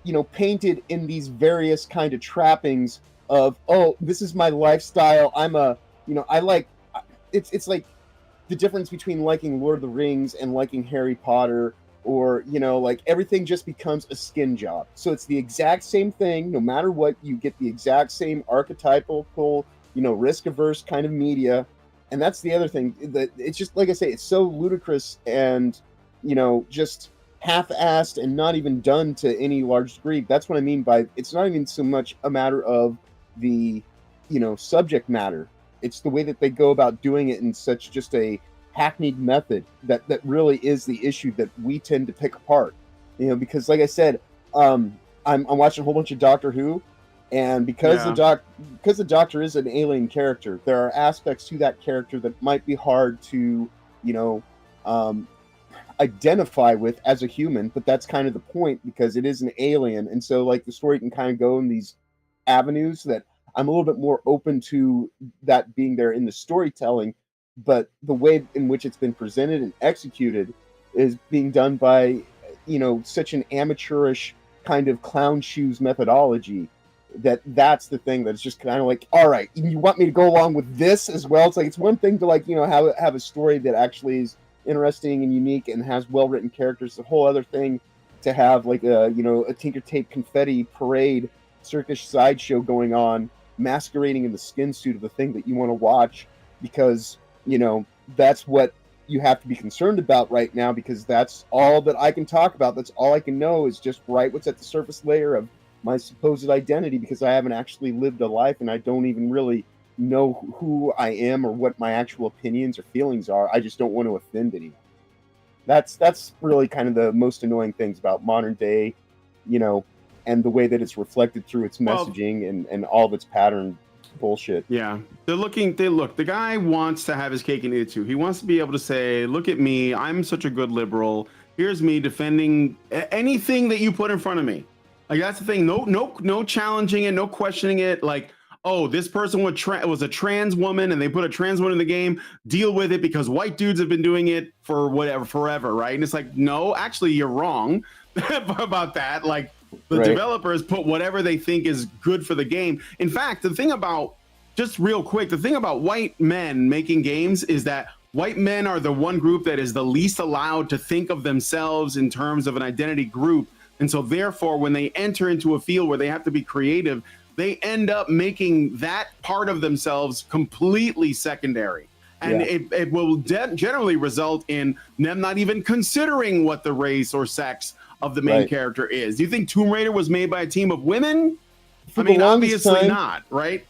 you know, painted in these various kind of trappings of, oh, this is my lifestyle. I'm a, you know, I like, it's like the difference between liking Lord of the Rings and liking Harry Potter, or, you know, like everything just becomes a skin job. So it's the exact same thing. No matter what, you get the exact same archetypal, you know, risk averse kind of media. And that's the other thing, that it's just, like I say, it's so ludicrous and, you know, just half-assed and not even done to any large degree. That's what I mean by, it's not even so much a matter of the, you know, subject matter. It's the way that they go about doing it in such just a hackneyed method that really is the issue that we tend to pick apart. You know, because like I said, I'm watching a whole bunch of Doctor Who, and because the Doctor is an alien character, there are aspects to that character that might be hard to, you know, identify with as a human, but that's kind of the point, because it is an alien. And so like the story can kind of go in these avenues that I'm a little bit more open to that being there in the storytelling, but the way in which it's been presented and executed is being done by, you know, such an amateurish kind of clown shoes methodology that's the thing that's just kind of like, all right, you want me to go along with this as well? It's like, it's one thing to, like, you know, have a story that actually is interesting and unique and has well-written characters. It's a whole other thing to have like a, you know, a Tinker Tape confetti parade circus sideshow going on, masquerading in the skin suit of the thing that you want to watch, because, you know, that's what you have to be concerned about right now, because that's all that I can talk about. That's all I can know is just write what's at the surface layer of my supposed identity, because I haven't actually lived a life and I don't even really know who I am or what my actual opinions or feelings are. I just don't want to offend anyone. That's really kind of the most annoying things about modern day, you know, and the way that it's reflected through its messaging and all of its pattern bullshit. Yeah, the guy wants to have his cake and eat it too. He wants to be able to say, look at me, I'm such a good liberal. Here's me defending anything that you put in front of me. Like that's the thing. No challenging it, no questioning it. Like, oh, this person was a trans woman and they put a trans woman in the game. Deal with it because white dudes have been doing it for whatever forever, right? And it's like, no, actually, you're wrong about that. Like the developers put whatever they think is good for the game. In fact, the thing about just real quick, the thing about white men making games is that white men are the one group that is the least allowed to think of themselves in terms of an identity group. And so therefore, when they enter into a field where they have to be creative, they end up making that part of themselves completely secondary. And it will generally result in them not even considering what the race or sex of the main character is. Do you think Tomb Raider was made by a team of women? I mean, obviously not, right?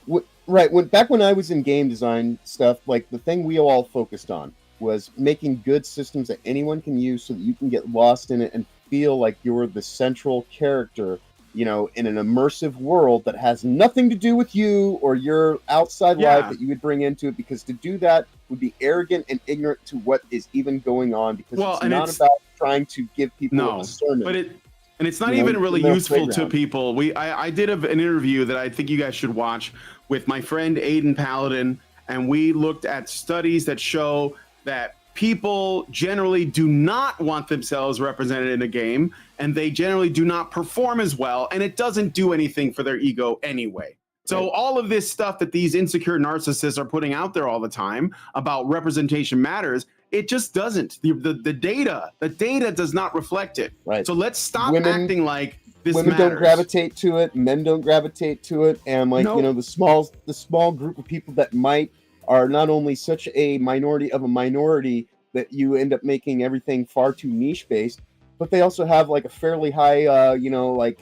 Right. Back when I was in game design stuff, like the thing we all focused on was making good systems that anyone can use so that you can get lost in it and feel like you're the central character, you know, in an immersive world that has nothing to do with you or your outside life that you would bring into it, because to do that would be arrogant and ignorant to what is even going on, because it's not about trying to give people a sermon. But it's not even really useful to people. I did an interview that I think you guys should watch with my friend Aiden Paladin, and we looked at studies that show that people generally do not want themselves represented in a game, and they generally do not perform as well, and it doesn't do anything for their ego anyway. So all of this stuff that these insecure narcissists are putting out there all the time about representation matters, it just doesn't. The data does not reflect it. Right. So let's stop acting like this women matters. don't gravitate to it, men don't gravitate to it, and like you know, the small group of people that might are not only such a minority of a minority that you end up making everything far too niche based, but they also have like a fairly high you know, like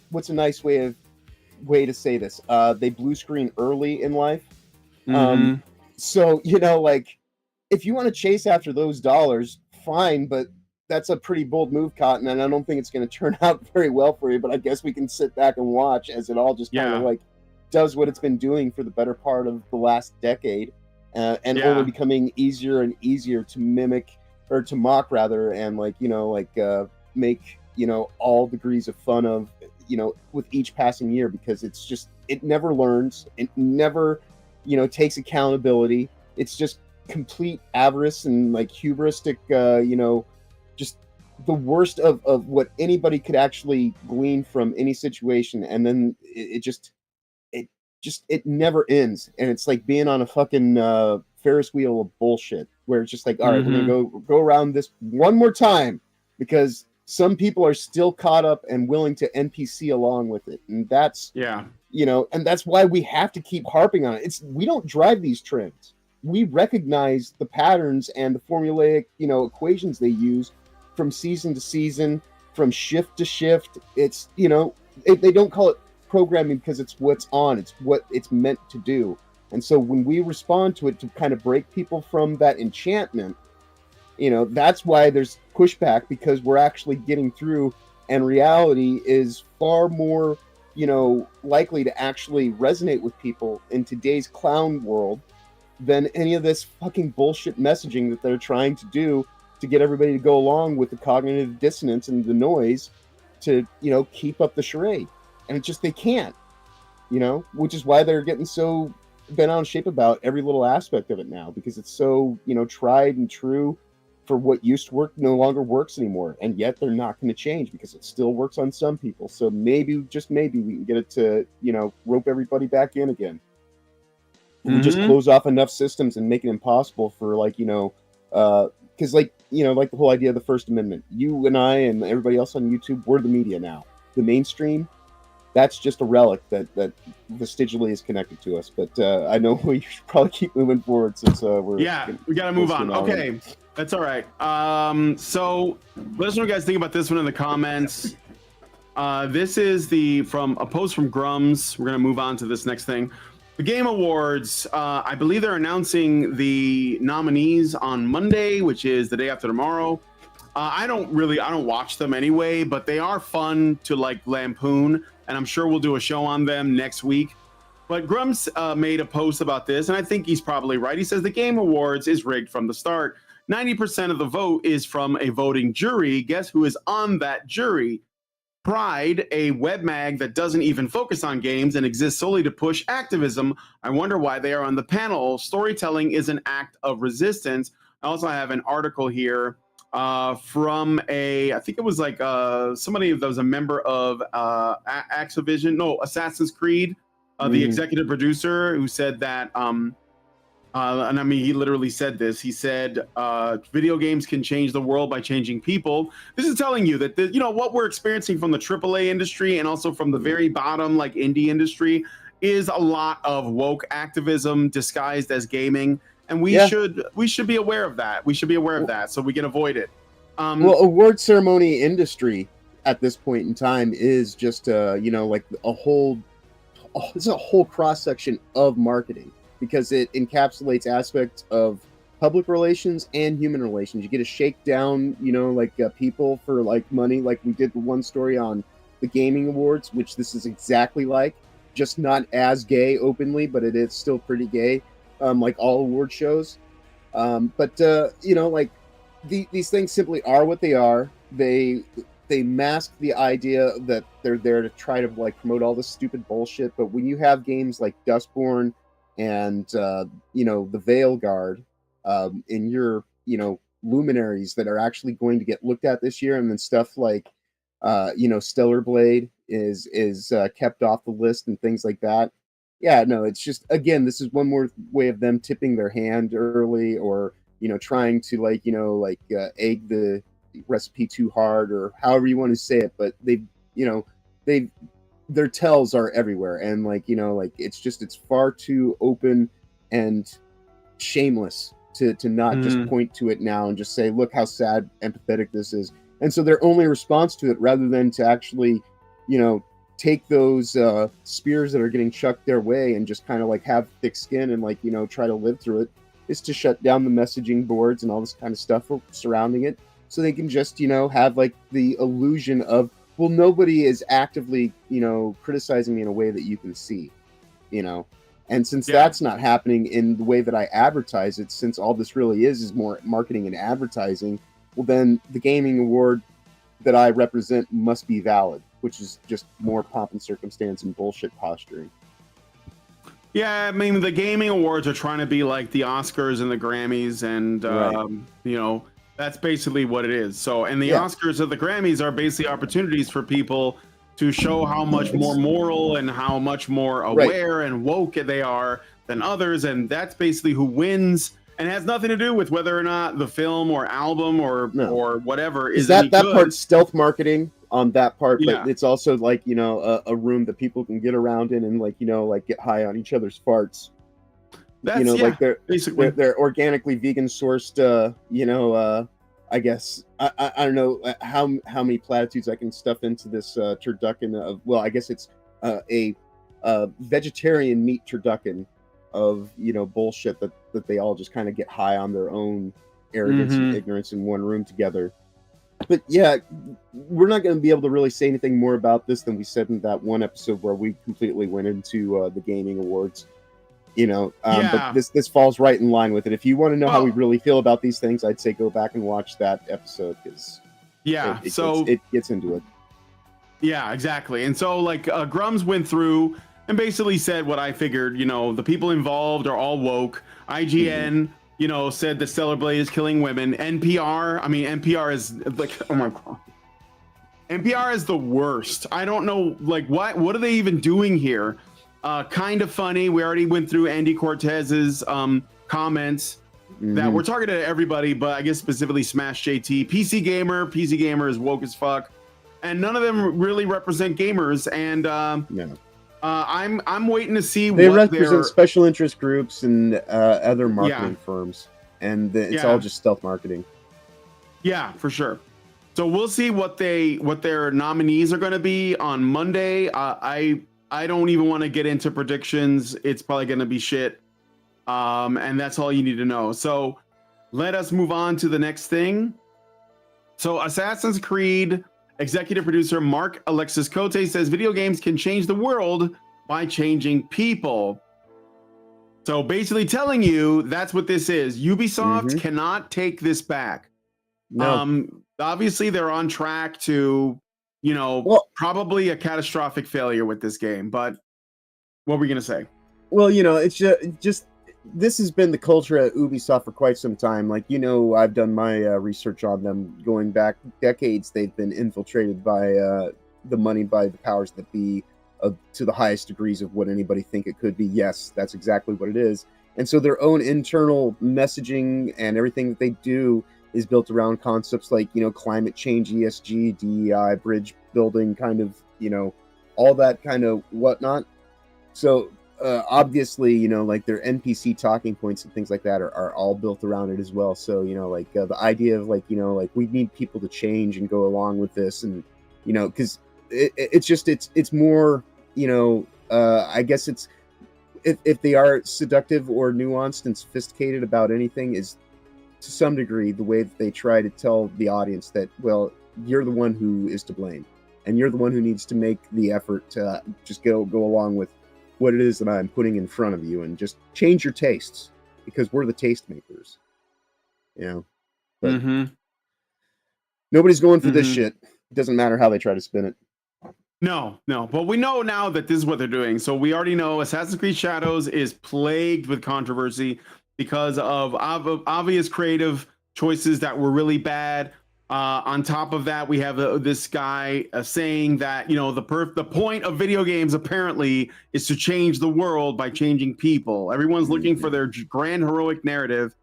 what's a nice way to say this? They blue screen early in life. So, you know, like if you want to chase after those dollars, fine, but that's a pretty bold move, Cotton, and I don't think it's going to turn out very well for you, but I guess we can sit back and watch as it all just kind of like does what it's been doing for the better part of the last decade, and only becoming easier and easier to mimic, or to mock rather, and like, you know, like make, you know, all degrees of fun of, you know, with each passing year, because it's just, it never learns, it never, you know, takes accountability. It's just complete avarice and like hubristic, you know, just the worst of what anybody could actually glean from any situation. And then it never ends. And it's like being on a fucking Ferris wheel of bullshit, where it's just like, all right, we're gonna go around this one more time, because some people are still caught up and willing to NPC along with it. And that's, you know, and that's why we have to keep harping on it. We don't drive these trends. We recognize the patterns and the formulaic, you know, equations they use from season to season, from shift to shift. It's, you know, they don't call it programming because it's what's on, it's what it's meant to do. And so when we respond to it to kind of break people from that enchantment, you know, that's why there's pushback, because we're actually getting through, and reality is far more, you know, likely to actually resonate with people in today's clown world than any of this fucking bullshit messaging that they're trying to do to get everybody to go along with the cognitive dissonance and the noise to, you know, keep up the charade. And it's just, they can't, you know, which is why they're getting so bent out of shape about every little aspect of it now, because it's so, you know, tried and true for what used to work no longer works anymore. And yet they're not going to change because it still works on some people. So maybe, just maybe, we can get it to, you know, rope everybody back in again. We just close off enough systems and make it impossible for, like, you know, because, like, you know, like the whole idea of the First Amendment, you and I and everybody else on YouTube, we're the media now. The mainstream, that's just a relic that vestigially is connected to us. But I know we should probably keep moving forward, since we're we gotta move on. Okay, that's all right. So let us know what you guys think about this one in the comments. This is from a post from Grummz. We're gonna move on to this next thing. The Game Awards, I believe they're announcing the nominees on Monday, which is the day after tomorrow. I don't watch them anyway, but they are fun to like lampoon, and I'm sure we'll do a show on them next week. But Grummz made a post about this, and I think he's probably right. He says the Game Awards is rigged from the start. 90% of the vote is from a voting jury. Guess who is on that jury? Pride, a web mag that doesn't even focus on games and exists solely to push activism. I wonder why they are on the panel. Storytelling is an act of resistance. I also have an article here from I think it was like somebody that was a member of Assassin's Creed, the executive producer, who said that, and I mean, he literally said this. He said, video games can change the world by changing people. This is telling you that, what we're experiencing from the AAA industry and also from the very bottom, like indie industry, is a lot of woke activism disguised as gaming. And we should be aware of that. We should be aware of that so we can avoid it. Well, award ceremony industry at this point in time is just, like it's a whole cross section of marketing, because it encapsulates aspects of public relations and human relations. You get to shake down, people for like money, like we did the one story on the gaming awards, which this is exactly like, just not as gay openly, but it is still pretty gay. Like all award shows. These things simply are what they are. They mask the idea that they're there to try to like promote all this stupid bullshit. But when you have games like Dustborn and the Veil Guard in your luminaries that are actually going to get looked at this year, and then stuff like Stellar Blade is kept off the list and things like that. Yeah, no, it's just, again, this is one more way of them tipping their hand early, or, trying to egg the recipe too hard, or however you want to say it. But their tells are everywhere. And it's far too open and shameless to not just point to it now and just say, look how sad, empathetic this is. And so their only response to it, rather than to actually, take those spears that are getting chucked their way and just kind of like have thick skin and try to live through it, is to shut down the messaging boards and all this kind of stuff surrounding it, so they can just have like the illusion of, well, nobody is actively criticizing me in a way that you can see, and since that's not happening in the way that I advertise it, since all this really is more marketing and advertising, well, then the gaming award that I represent must be valid, which is just more pomp and circumstance and bullshit posturing. Yeah, I mean, the gaming awards are trying to be like the Oscars and the Grammys, and that's basically what it is. So, and the Oscars or the Grammys are basically opportunities for people to show how much more moral and how much more aware and woke they are than others, and that's basically who wins. And it has nothing to do with whether or not the film or album or whatever is that good. Part's stealth marketing on that part, but it's also like a room that people can get around in and get high on each other's farts. That's they're organically vegan sourced. I guess I don't know how many platitudes I can stuff into this turducken of. Well, I guess it's a vegetarian meat turducken of bullshit that they all just kind of get high on their own arrogance and ignorance in one room together. But yeah, we're not going to be able to really say anything more about this than we said in that one episode where we completely went into the gaming awards. But this falls right in line with it. If you want to know how we really feel about these things, I'd say go back and watch that episode, because it gets into it. Yeah, exactly. And so Grummz went through and basically said what I figured. The people involved are all woke. IGN said that Stellar Blade is killing women. NPR is like, oh my god, NPR is the worst. I don't know, what are they even doing here? Kind of funny. We already went through Andy Cortez's comments that we're targeted at everybody, but I guess specifically Smash JT. PC Gamer is woke as fuck, and none of them really represent gamers. And I'm waiting to see they what represent special interest groups and other marketing firms, and it's all just stealth marketing. Yeah, for sure. So we'll see what their nominees are going to be on Monday. I don't even want to get into predictions. It's probably going to be shit. And that's all you need to know. So let us move on to the next thing. So Assassin's Creed executive producer Mark Alexis Cote says video games can change the world by changing people. So basically telling you that's what this is. Ubisoft cannot take this back. No. Obviously they're on track to probably a catastrophic failure with this game. But what were we gonna say? Well, it's just this has been the culture at Ubisoft for quite some time. Like, I've done my research on them going back decades. They've been infiltrated by the money, by the powers that be, to the highest degrees of what anybody think it could be. Yes, that's exactly what it is. And so their own internal messaging and everything that they do is built around concepts like, climate change, ESG, DEI, bridge building, kind of, all that kind of whatnot. So obviously, like their NPC talking points and things like that are all built around it as well. So, the idea of we need people to change and go along with this. And, because it's more, I guess it's, if they are seductive or nuanced and sophisticated about anything, is to some degree the way that they try to tell the audience that, well, you're the one who is to blame, and you're the one who needs to make the effort to just go along with what it is that I'm putting in front of you, and just change your tastes, because we're the taste makers. But nobody's going for this shit. It doesn't matter how they try to spin it. No, but we know now that this is what they're doing. So we already know Assassin's Creed Shadows is plagued with controversy because of obvious creative choices that were really bad. On top of that, we have this guy saying that, the point of video games apparently is to change the world by changing people. Everyone's looking for their grand heroic narrative,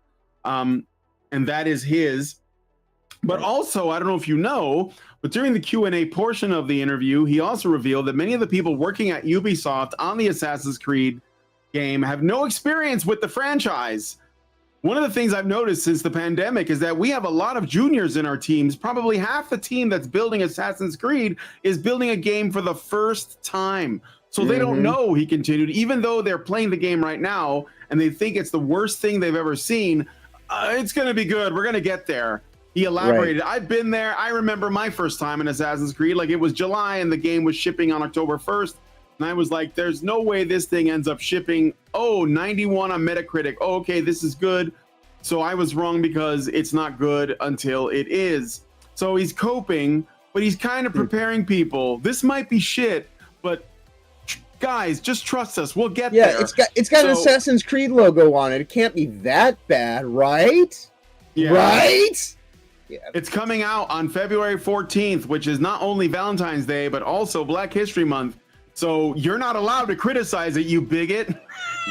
and that is his. But also, I don't know if you know, but during the Q&A portion of the interview, he also revealed that many of the people working at Ubisoft on the Assassin's Creed game have no experience with the franchise. One of the things I've noticed since the pandemic is that we have a lot of juniors in our teams. Probably half the team that's building Assassin's Creed is building a game for the first time. So they don't know, he continued, even though they're playing the game right now and they think it's the worst thing they've ever seen, it's going to be good. We're going to get there. He elaborated. Right. I've been there. I remember my first time in Assassin's Creed. Like, it was July and the game was shipping on October 1st. And I was like, there's no way this thing ends up shipping. 91 on Metacritic. Oh, okay, this is good. So I was wrong because it's not good until it is. So he's coping, but he's kind of preparing people. This might be shit, but guys, just trust us. We'll get there. Yeah, it's got an Assassin's Creed logo on it. It can't be that bad, right? Yeah. Right? Yeah. It's coming out on February 14th, which is not only Valentine's Day, but also Black History Month. So you're not allowed to criticize it, you bigot.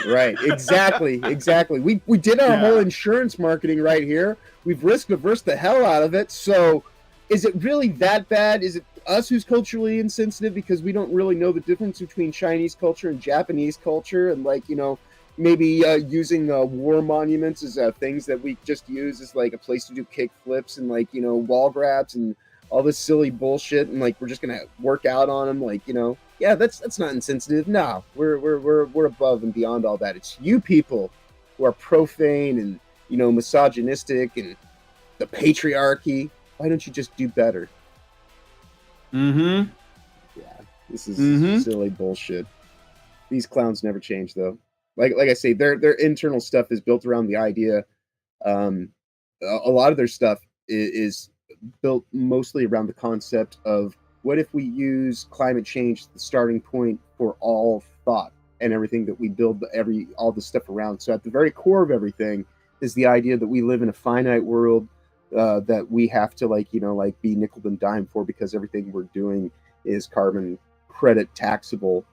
Right, exactly. We did our whole insurance marketing right here. We've risk-averse the hell out of it. So is it really that bad? Is it us who's culturally insensitive because we don't really know the difference between Chinese culture and Japanese culture? And, maybe using war monuments as things that we just use as a place to do kick flips and wall grabs and all this silly bullshit, and we're just gonna work out on them, that's not insensitive. No, we're above and beyond all that. It's you people who are profane and misogynistic and the patriarchy. Why don't you just do better? Yeah, this is silly bullshit. These clowns never change, though. Like I say, their internal stuff is built around the idea. A lot of their stuff is built mostly around the concept of, what if we use climate change as the starting point for all thought and everything that we build all the stuff around? So at the very core of everything is the idea that we live in a finite world that we have to be nickel and dime for, because everything we're doing is carbon credit taxable,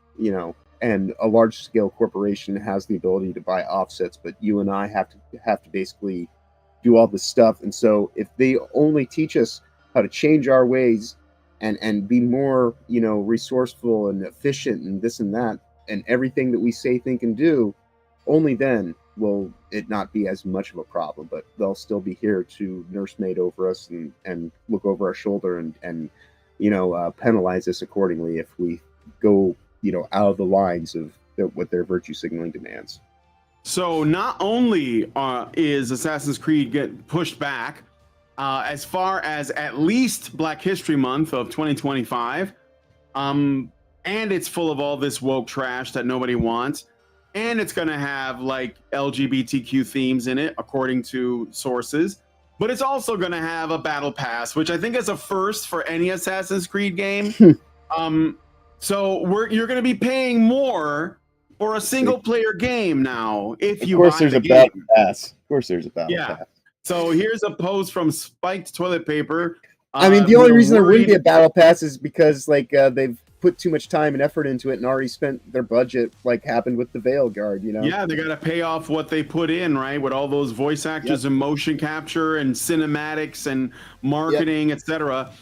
and a large scale corporation has the ability to buy offsets, but you and I have to basically do all this stuff. And so if they only teach us how to change our ways and be more, resourceful and efficient and this and that, and everything that we say, think, and do, only then will it not be as much of a problem. But they'll still be here to nursemaid over us and look over our shoulder and penalize us accordingly if we go out of the lines of what their virtue signaling demands. So not only is Assassin's Creed get pushed back as far as at least Black History Month of 2025, and it's full of all this woke trash that nobody wants, and it's going to have LGBTQ themes in it, according to sources, but it's also going to have a battle pass, which I think is a first for any Assassin's Creed game. So you're going to be paying more for a single player game now if you buy the game. Battle pass. Of course, there's a battle pass. So here's a post from Spiked Toilet Paper. I mean, the only reason there wouldn't be a battle pass is because like they've put too much time and effort into it and already spent their budget, like happened with the Veil Guard, you know? Yeah, they got to pay off what they put in, right? With all those voice actors and motion capture and cinematics and marketing, etc.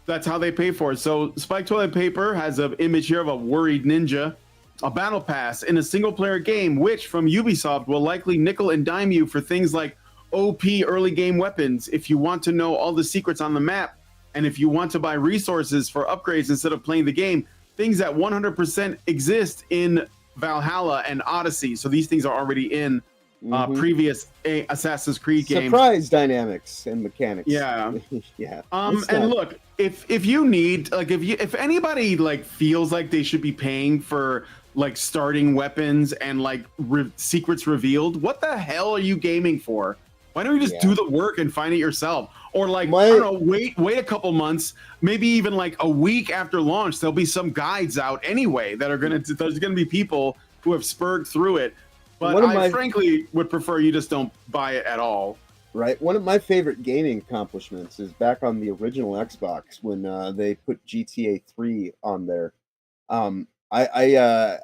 That's how they pay for it. So Spike Toilet Paper has an image here of a worried ninja, a battle pass in a single player game, which from Ubisoft will likely nickel and dime you for things like OP early game weapons if you want to know all the secrets on the map. And if you want to buy resources for upgrades instead of playing the game, things that 100% exist in Valhalla and Odyssey. So these things are already in previous Assassin's Creed games. Surprise dynamics and mechanics. Yeah. Yeah. And look, if you need, like, if anybody like feels like they should be paying for like starting weapons and like secrets revealed, what the hell are you gaming for? Why don't you just do the work and find it yourself? Or like, I don't know, wait a couple months, maybe even like a week after launch, there'll be some guides out anyway that are there's gonna be people who have spurred through it. But I frankly would prefer you just don't buy it at all. Right. One of my favorite gaming accomplishments is back on the original Xbox when they put GTA 3 on there. I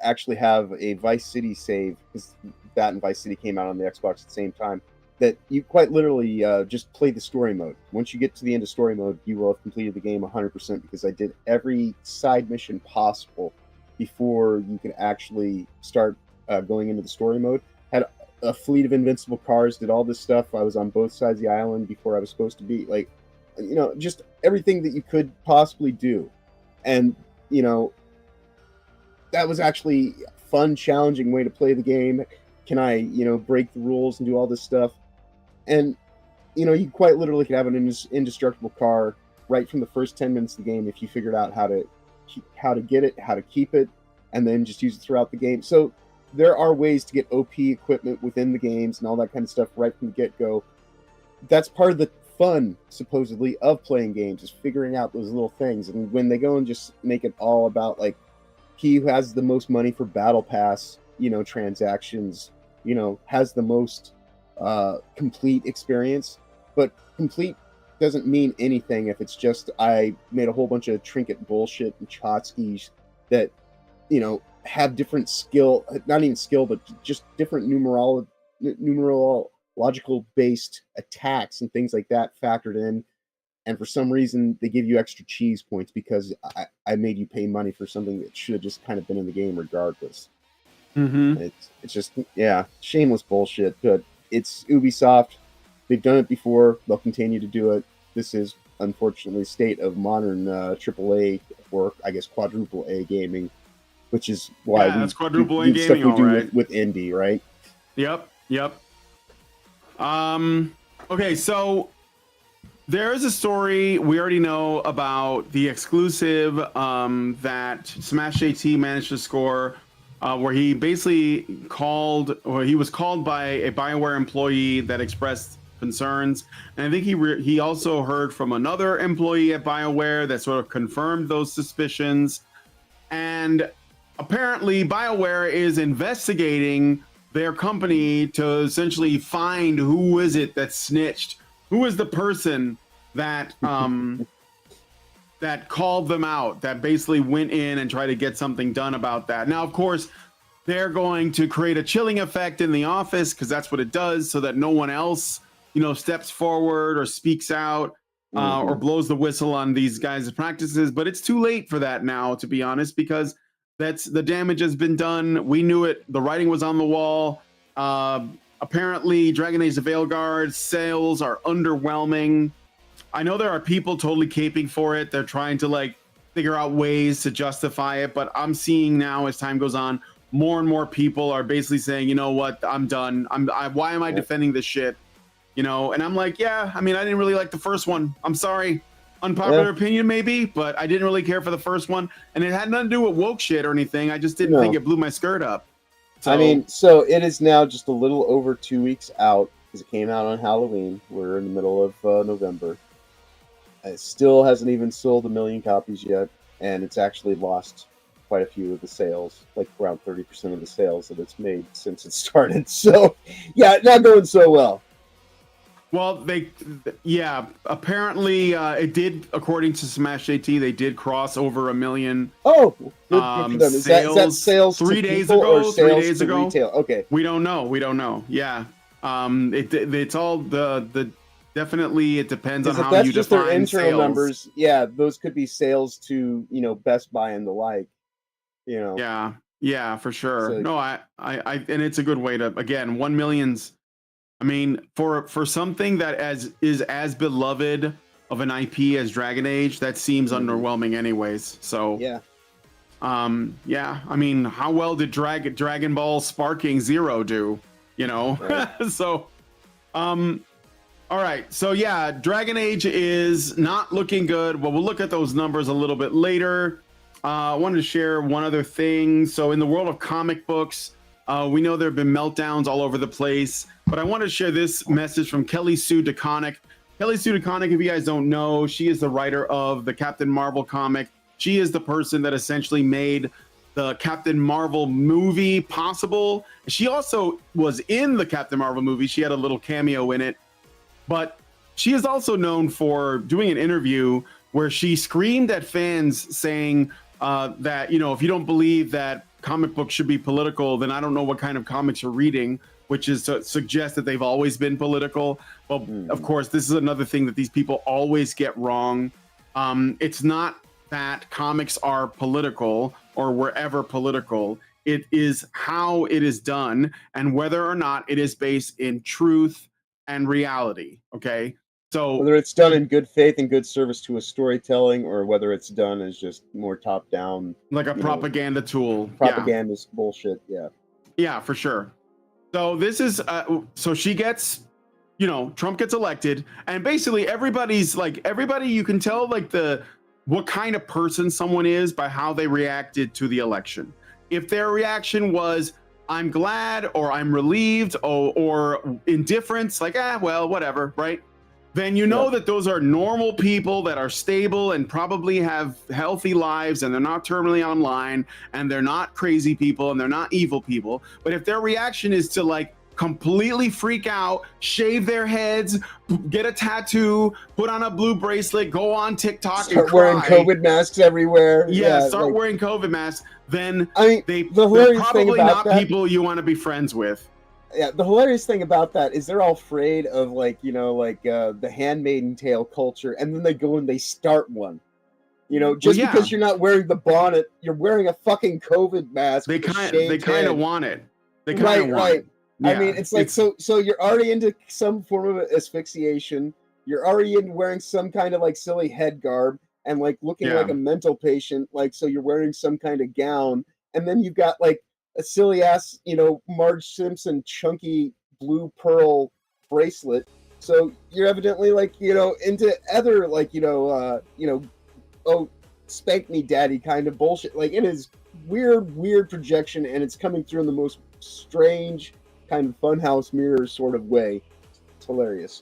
actually have a Vice City save, because that and Vice City came out on the Xbox at the same time, that you quite literally just play the story mode. Once you get to the end of story mode, you will have completed the game 100%, because I did every side mission possible before you could actually start going into the story mode. Had a fleet of invincible cars, did all this stuff. I was on both sides of the island before I was supposed to be. Like, you know, just everything that you could possibly do. And, you know, that was actually a fun, challenging way to play the game. Can I, you know, break the rules and do all this stuff? And, you know, you quite literally could have an indestructible car right from the first 10 minutes of the game if you figured out how to get it, how to keep it, and then just use it throughout the game. So there are ways to get OP equipment within the games and all that kind of stuff right from the get-go. That's part of the fun, supposedly, of playing games, is figuring out those little things. And when they go and just make it all about, like, he who has the most money for Battle Pass, you know, transactions, you know, has the most complete experience. But complete doesn't mean anything if it's just, I made a whole bunch of trinket bullshit and tchotchkes that, you know, have different skill, not even skill, but just different numerological based attacks and things like that factored in. And for some reason, they give you extra cheese points because I made you pay money for something that should have just kind of been in the game regardless. It's just, yeah, shameless bullshit. But it's Ubisoft. They've done it before. They'll continue to do it. This is, unfortunately, state of modern AAA, or I guess quadruple A gaming, which is why that's quadruple A gaming, stuff we do with indie, right? Yep. Okay, so there's a story we already know about the exclusive that Smash JT managed to score, where he basically he was called by a BioWare employee that expressed concerns, and I think he also heard from another employee at BioWare that sort of confirmed those suspicions. And apparently BioWare is investigating their company to essentially find who is it that snitched, who is the person that that called them out, that basically went in and tried to get something done about that. Now, of course, they're going to create a chilling effect in the office, because that's what it does, so that no one else, you know, steps forward or speaks out or blows the whistle on these guys' practices. But it's too late for that now, to be honest, because the damage has been done. We knew it. The writing was on the wall. Apparently, Dragon Age: The Veilguard sales are underwhelming. I know there are people totally caping for it. They're trying to like figure out ways to justify it. But I'm seeing now, as time goes on, more and more people are basically saying, you know what, I'm done. Why am I defending this shit? You know, and I'm like, yeah, I mean, I didn't really like the first one. I'm sorry. Unpopular opinion, maybe, but I didn't really care for the first one. And it had nothing to do with woke shit or anything. I just didn't think it blew my skirt up. So, I mean, so it is now just a little over 2 weeks out. because it came out on Halloween. We're in the middle of November. It still hasn't even sold 1 million copies yet, and it's actually lost quite a few of the sales, like around 30% of the sales that it's made since it started. So, yeah, not going so well. Well, apparently it did, according to Smash JT, they did cross over 1 million. Oh, good for them. Is that sales 3 to days people ago? or 3 sales days to ago? retail? Okay. We don't know. Yeah. It's all the definitely it depends on If how that's you just define their internal sales. numbers, yeah, those could be sales to, Best Buy and the like. Yeah, for sure. So- No, I and it's a good way to, again, 1 million's. I mean, for something that is as beloved of an IP as Dragon Age, that seems underwhelming, anyways. So yeah. Yeah. I mean, how well did Dragon Ball Sparking Zero do? Right. So, all right. So yeah, Dragon Age is not looking good. Well, we'll look at those numbers a little bit later. I wanted to share one other thing. So in the world of comic books, we know there have been meltdowns all over the place, but I want to share this message from Kelly Sue DeConnick. Kelly Sue DeConnick, if you guys don't know, she is the writer of the Captain Marvel comic. She is the person that essentially made the Captain Marvel movie possible. She also was in the Captain Marvel movie. She had a little cameo in it, but she is also known for doing an interview where she screamed at fans saying that, if you don't believe that comic books should be political, then I don't know what kind of comics you're reading, which is to suggest that they've always been political. Well, of course, this is another thing that these people always get wrong. It's not that comics are political or wherever political. It is how it is done and whether or not it is based in truth and reality. Okay. So whether it's done in good faith and good service to a storytelling, or whether it's done as just more top down, like a propaganda tool. Propagandist bullshit. Yeah. Yeah, for sure. So this is so she gets, Trump gets elected, and basically everybody you can tell what kind of person someone is by how they reacted to the election. If their reaction was I'm glad or I'm relieved or indifference, like well, whatever, right? Then that those are normal people that are stable and probably have healthy lives, and they're not terminally online, and they're not crazy people, and they're not evil people. But if their reaction is to completely freak out, shave their heads, get a tattoo, put on a blue bracelet, go on TikTok, start wearing COVID masks everywhere. Yeah, start wearing COVID masks. Then they're hilarious thing probably about not people you want to be friends with. Yeah, the hilarious thing about that is they're all afraid of the Handmaiden Tale culture, and then they go and they start one. Because you're not wearing the bonnet, you're wearing a fucking COVID mask. They kind of want it. They kind of want it. Yeah, I mean, it's so you're already into some form of asphyxiation. You're already into wearing some kind of silly head garb and looking like a mental patient. So you're wearing some kind of gown, and then you've got a silly ass, Marge Simpson chunky blue pearl bracelet. So you're evidently into other oh, spank me daddy kind of bullshit. It is weird projection, and it's coming through in the most strange kind of funhouse mirror sort of way. It's hilarious.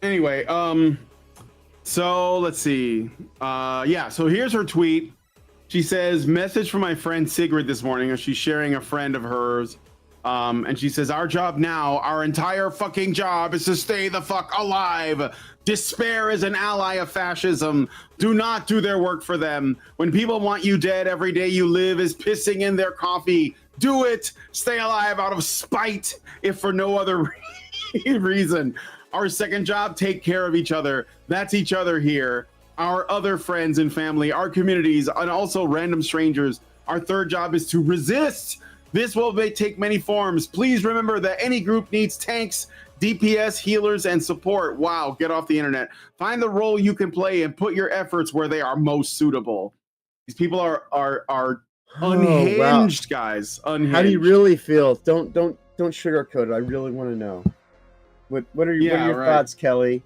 Anyway, so let's see. So here's her tweet. She says, message from my friend Sigrid this morning. She's sharing a friend of hers. And she says, our job now, our entire fucking job is to stay the fuck alive. Despair is an ally of fascism. Do not do their work for them. When people want you dead, every day you live is pissing in their coffee. Do it. Stay alive out of spite, if for no other reason. Our second job, take care of each other. That's each other here. Our other friends and family, our communities, and also random strangers. Our third job is to resist. This will take many forms. Please remember that any group needs tanks, DPS, healers, and support. Wow, get off the internet. Find the role you can play and put your efforts where they are most suitable. These people are unhinged, guys. Unhinged. How do you really feel? Don't sugarcoat it. I really want to know. What are your thoughts, Kelly?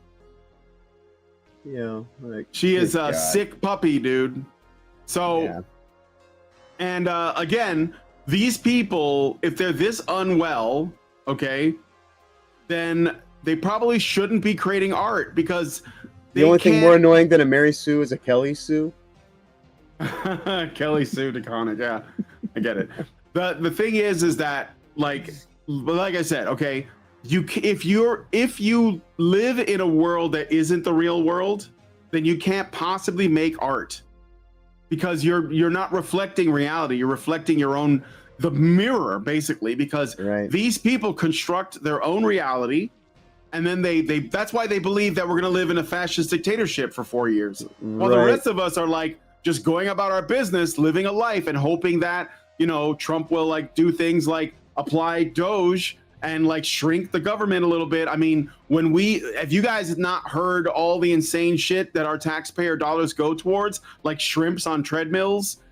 She is a sick puppy, dude. So, and again, these people, if they're this unwell, okay, then they probably shouldn't be creating art because The only thing more annoying than a Mary Sue is a Kelly Sue. Kelly Sue DeConnick, yeah, I get it. The thing is that like I said, okay, if you live in a world that isn't the real world, then you can't possibly make art because you're not reflecting reality. You're reflecting your own, the mirror, basically, because these people construct their own reality. And then they that's why they believe that we're going to live in a fascist dictatorship for 4 years. While the rest of us are like just going about our business, living a life and hoping that, you know, Trump will like do things like apply Doge and like shrink the government a little bit. I mean, if you guys have not heard all the insane shit that our taxpayer dollars go towards, like shrimps on treadmills,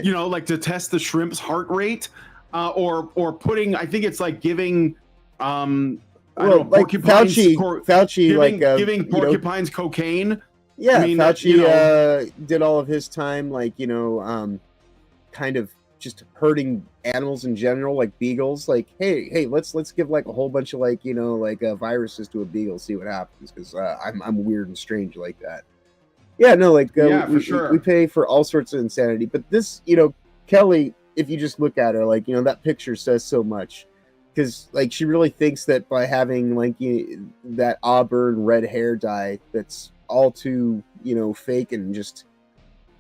you know, like to test the shrimp's heart rate, or putting, I think it's like giving, well, like Fauci, giving porcupines cocaine. Yeah, I mean, Fauci did all of his time, like, you know, kind of just hurting animals in general, like beagles. Like, hey, let's give like a whole bunch of like, you know, like viruses to a beagle, see what happens, because I'm weird and strange like that. Yeah, no, like for sure. We pay for all sorts of insanity, but this, you know, Kelly, if you just look at her, like, you know, that picture says so much. Because, like, she really thinks that by having, like, that auburn red hair dye that's all too, you know, fake and just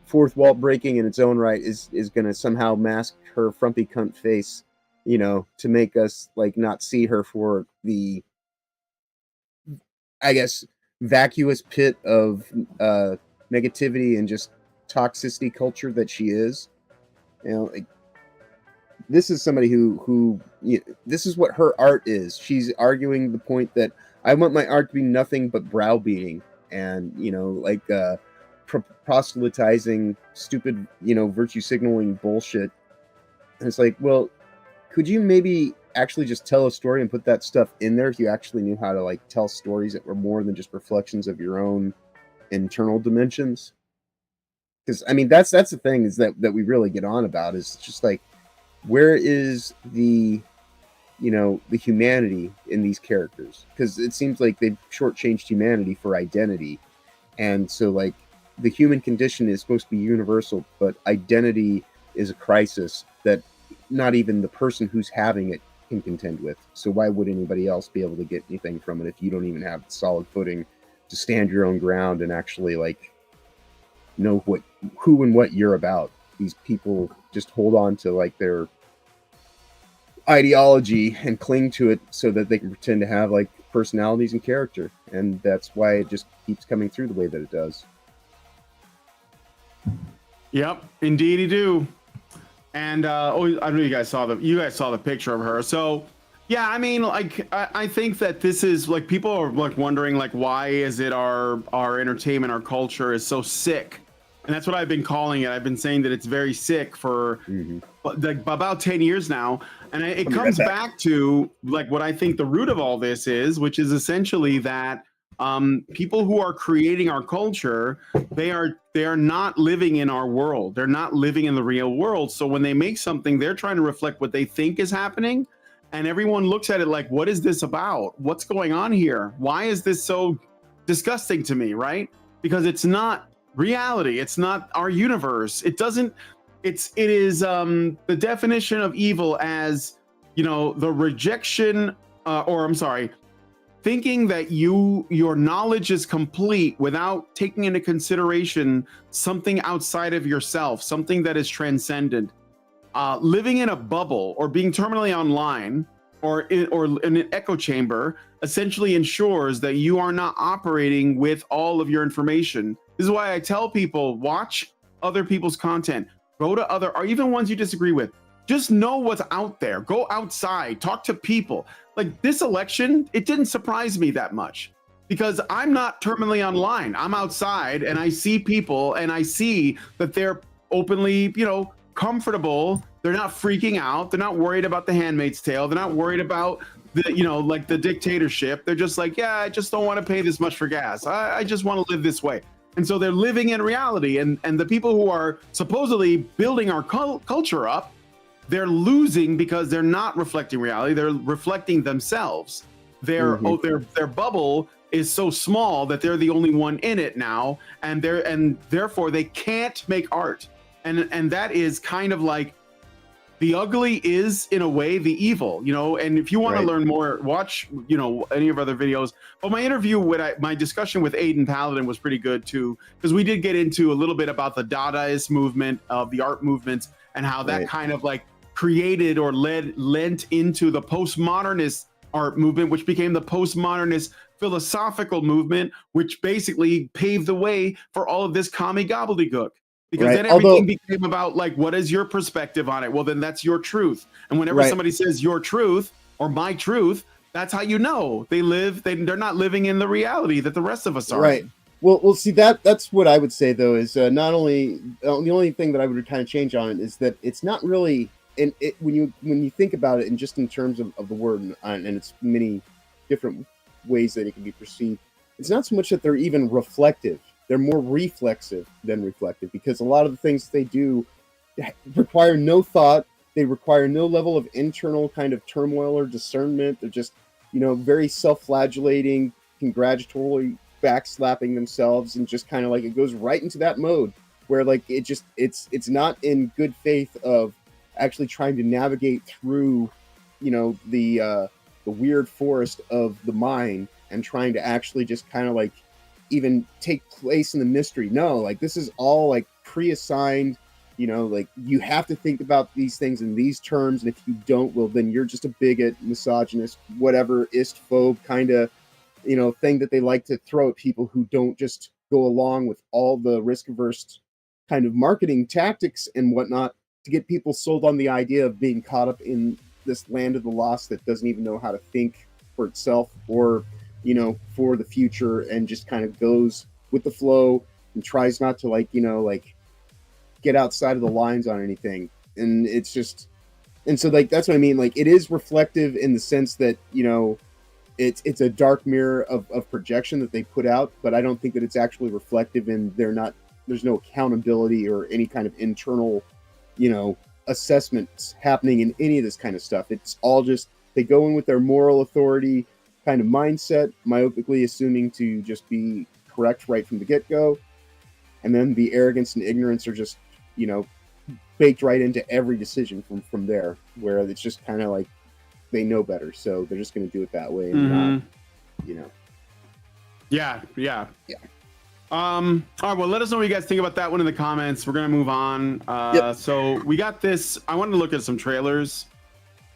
fourth wall breaking in its own right is going to somehow mask her frumpy cunt face, you know, to make us, like, not see her for the, I guess, vacuous pit of negativity and just toxicity culture that she is. You know, like, this is somebody who this is what her art is. She's arguing the point that I want my art to be nothing but browbeating and, you know, like proselytizing stupid, you know, virtue signaling bullshit. And it's like, well, could you maybe actually just tell a story and put that stuff in there if you actually knew how to like tell stories that were more than just reflections of your own internal dimensions? Because I mean, that's the thing is that we really get on about is just like, where is the, you know, the humanity in these characters? Because it seems like they've shortchanged humanity for identity. And so, like, the human condition is supposed to be universal, but identity is a crisis that not even the person who's having it can contend with. So why would anybody else be able to get anything from it if you don't even have solid footing to stand your own ground and actually, like, know who and what you're about? These people just hold on to like their ideology and cling to it so that they can pretend to have like personalities and character, and that's why it just keeps coming through the way that it does. Yep, indeed you do. And I know you guys saw the picture of her. So yeah, I mean, like I think that this is like people are like wondering like why is it our entertainment, our culture is so sick. And that's what I've been calling it. I've been saying that it's very sick for like about 10 years now. And it comes back to like what I think the root of all this is, which is essentially that people who are creating our culture, they are not living in our world. They're not living in the real world. So when they make something, they're trying to reflect what they think is happening. And everyone looks at it like, what is this about? What's going on here? Why is this so disgusting to me, right? Because it's not reality. It's not our universe. It is the definition of evil as, you know, the rejection thinking that your knowledge is complete without taking into consideration something outside of yourself, something that is transcendent. Living in a bubble or being terminally online or in an echo chamber essentially ensures that you are not operating with all of your information. This is why I tell people, watch other people's content, go to or even ones you disagree with. Just know what's out there. Go outside, talk to people. Like this election, it didn't surprise me that much because I'm not terminally online. I'm outside and I see people and I see that they're openly, you know, comfortable. They're not freaking out. They're not worried about the Handmaid's Tale. They're not worried about the, you know, like the dictatorship. They're just like, yeah, I just don't want to pay this much for gas. I just want to live this way. And so they're living in reality. And the people who are supposedly building our culture up, they're losing because they're not reflecting reality. They're reflecting themselves. Their bubble is so small that they're the only one in it now, and therefore they can't make art. And that is kind of like the ugly is in a way the evil, you know. And if you want to learn more, watch, you know, any of our other videos. But my interview with my discussion with Aiden Paladin was pretty good too, because we did get into a little bit about the Dadaist movement of the art movements and how that kind of like created or lent into the postmodernist art movement, which became the postmodernist philosophical movement, which basically paved the way for all of this commie gobbledygook. Because then everything became about like, what is your perspective on it? Well, then that's your truth. And whenever somebody says your truth or my truth, that's how you know they're not living in the reality that the rest of us are. Right. Well, see, that's what I would say though, is not only the only thing that I would kind of change on it is that it's not really, and when you think about it, and just in terms of the word and its many different ways that it can be perceived, it's not so much that they're even reflective. They're more reflexive than reflective, because a lot of the things they do require no thought. They require no level of internal kind of turmoil or discernment. They're just, you know, very self-flagellating, congratulatory, backslapping themselves, and just kind of like it goes right into that mode where like it's not in good faith of actually trying to navigate through, you know, the weird forest of the mind and trying to actually just kind of like even take place in the mystery. No, like this is all like pre-assigned, you know, like you have to think about these things in these terms, and if you don't, well, then you're just a bigot, misogynist, whatever istphobe kind of, you know, thing that they like to throw at people who don't just go along with all the risk-averse kind of marketing tactics and whatnot to get people sold on the idea of being caught up in this land of the lost that doesn't even know how to think for itself or, you know, for the future, and just kind of goes with the flow and tries not to like, you know, like get outside of the lines on anything. And it's just, and so like, that's what I mean. Like it is reflective in the sense that, you know, it's a dark mirror of projection that they put out, but I don't think that it's actually reflective, and there's no accountability or any kind of internal, you know, assessments happening in any of this kind of stuff. It's all just, they go in with their moral authority kind of mindset, myopically assuming to just be correct right from the get-go, and then the arrogance and ignorance are just, you know, baked right into every decision from there, where it's just kind of like they know better, so they're just going to do it that way and not, you know. Yeah. All right, well, let us know what you guys think about that one in the comments. We're gonna move on. So we got this. I wanted to look at some trailers.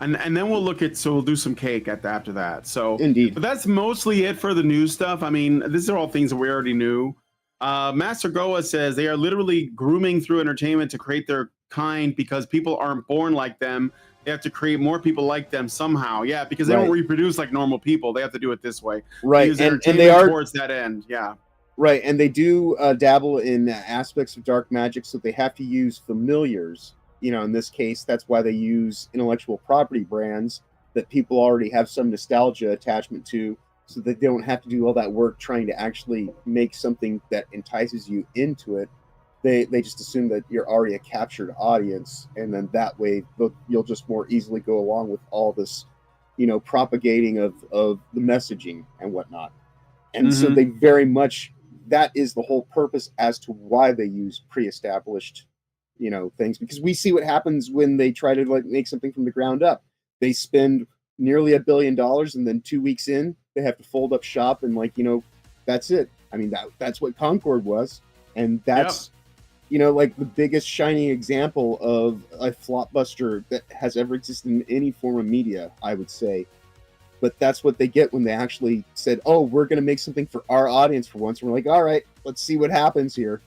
And then we'll do some cake after that. So indeed, but that's mostly it for the news stuff. I mean, these are all things that we already knew. Master Goa says they are literally grooming through entertainment to create their kind because people aren't born like them. They have to create more people like them somehow. Yeah, because they don't reproduce like normal people. They have to do it this way. Right, and they are towards that end. Yeah. Right, and they do dabble in aspects of dark magic, so they have to use familiars. You know, in this case, that's why they use intellectual property brands that people already have some nostalgia attachment to, so that they don't have to do all that work trying to actually make something that entices you into it. They just assume that you're already a captured audience, and then that way you'll just more easily go along with all this, you know, propagating of the messaging and whatnot. And so they very much, that is the whole purpose as to why they use pre-established, you know, things, because we see what happens when they try to like make something from the ground up. They spend nearly $1 billion, and then 2 weeks in, they have to fold up shop and like, you know, that's it. I mean, that's what Concord was, and that's you know, like the biggest shining example of a flopbuster that has ever existed in any form of media, I would say. But that's what they get when they actually said, "Oh, we're going to make something for our audience for once." And we're like, "All right, let's see what happens here."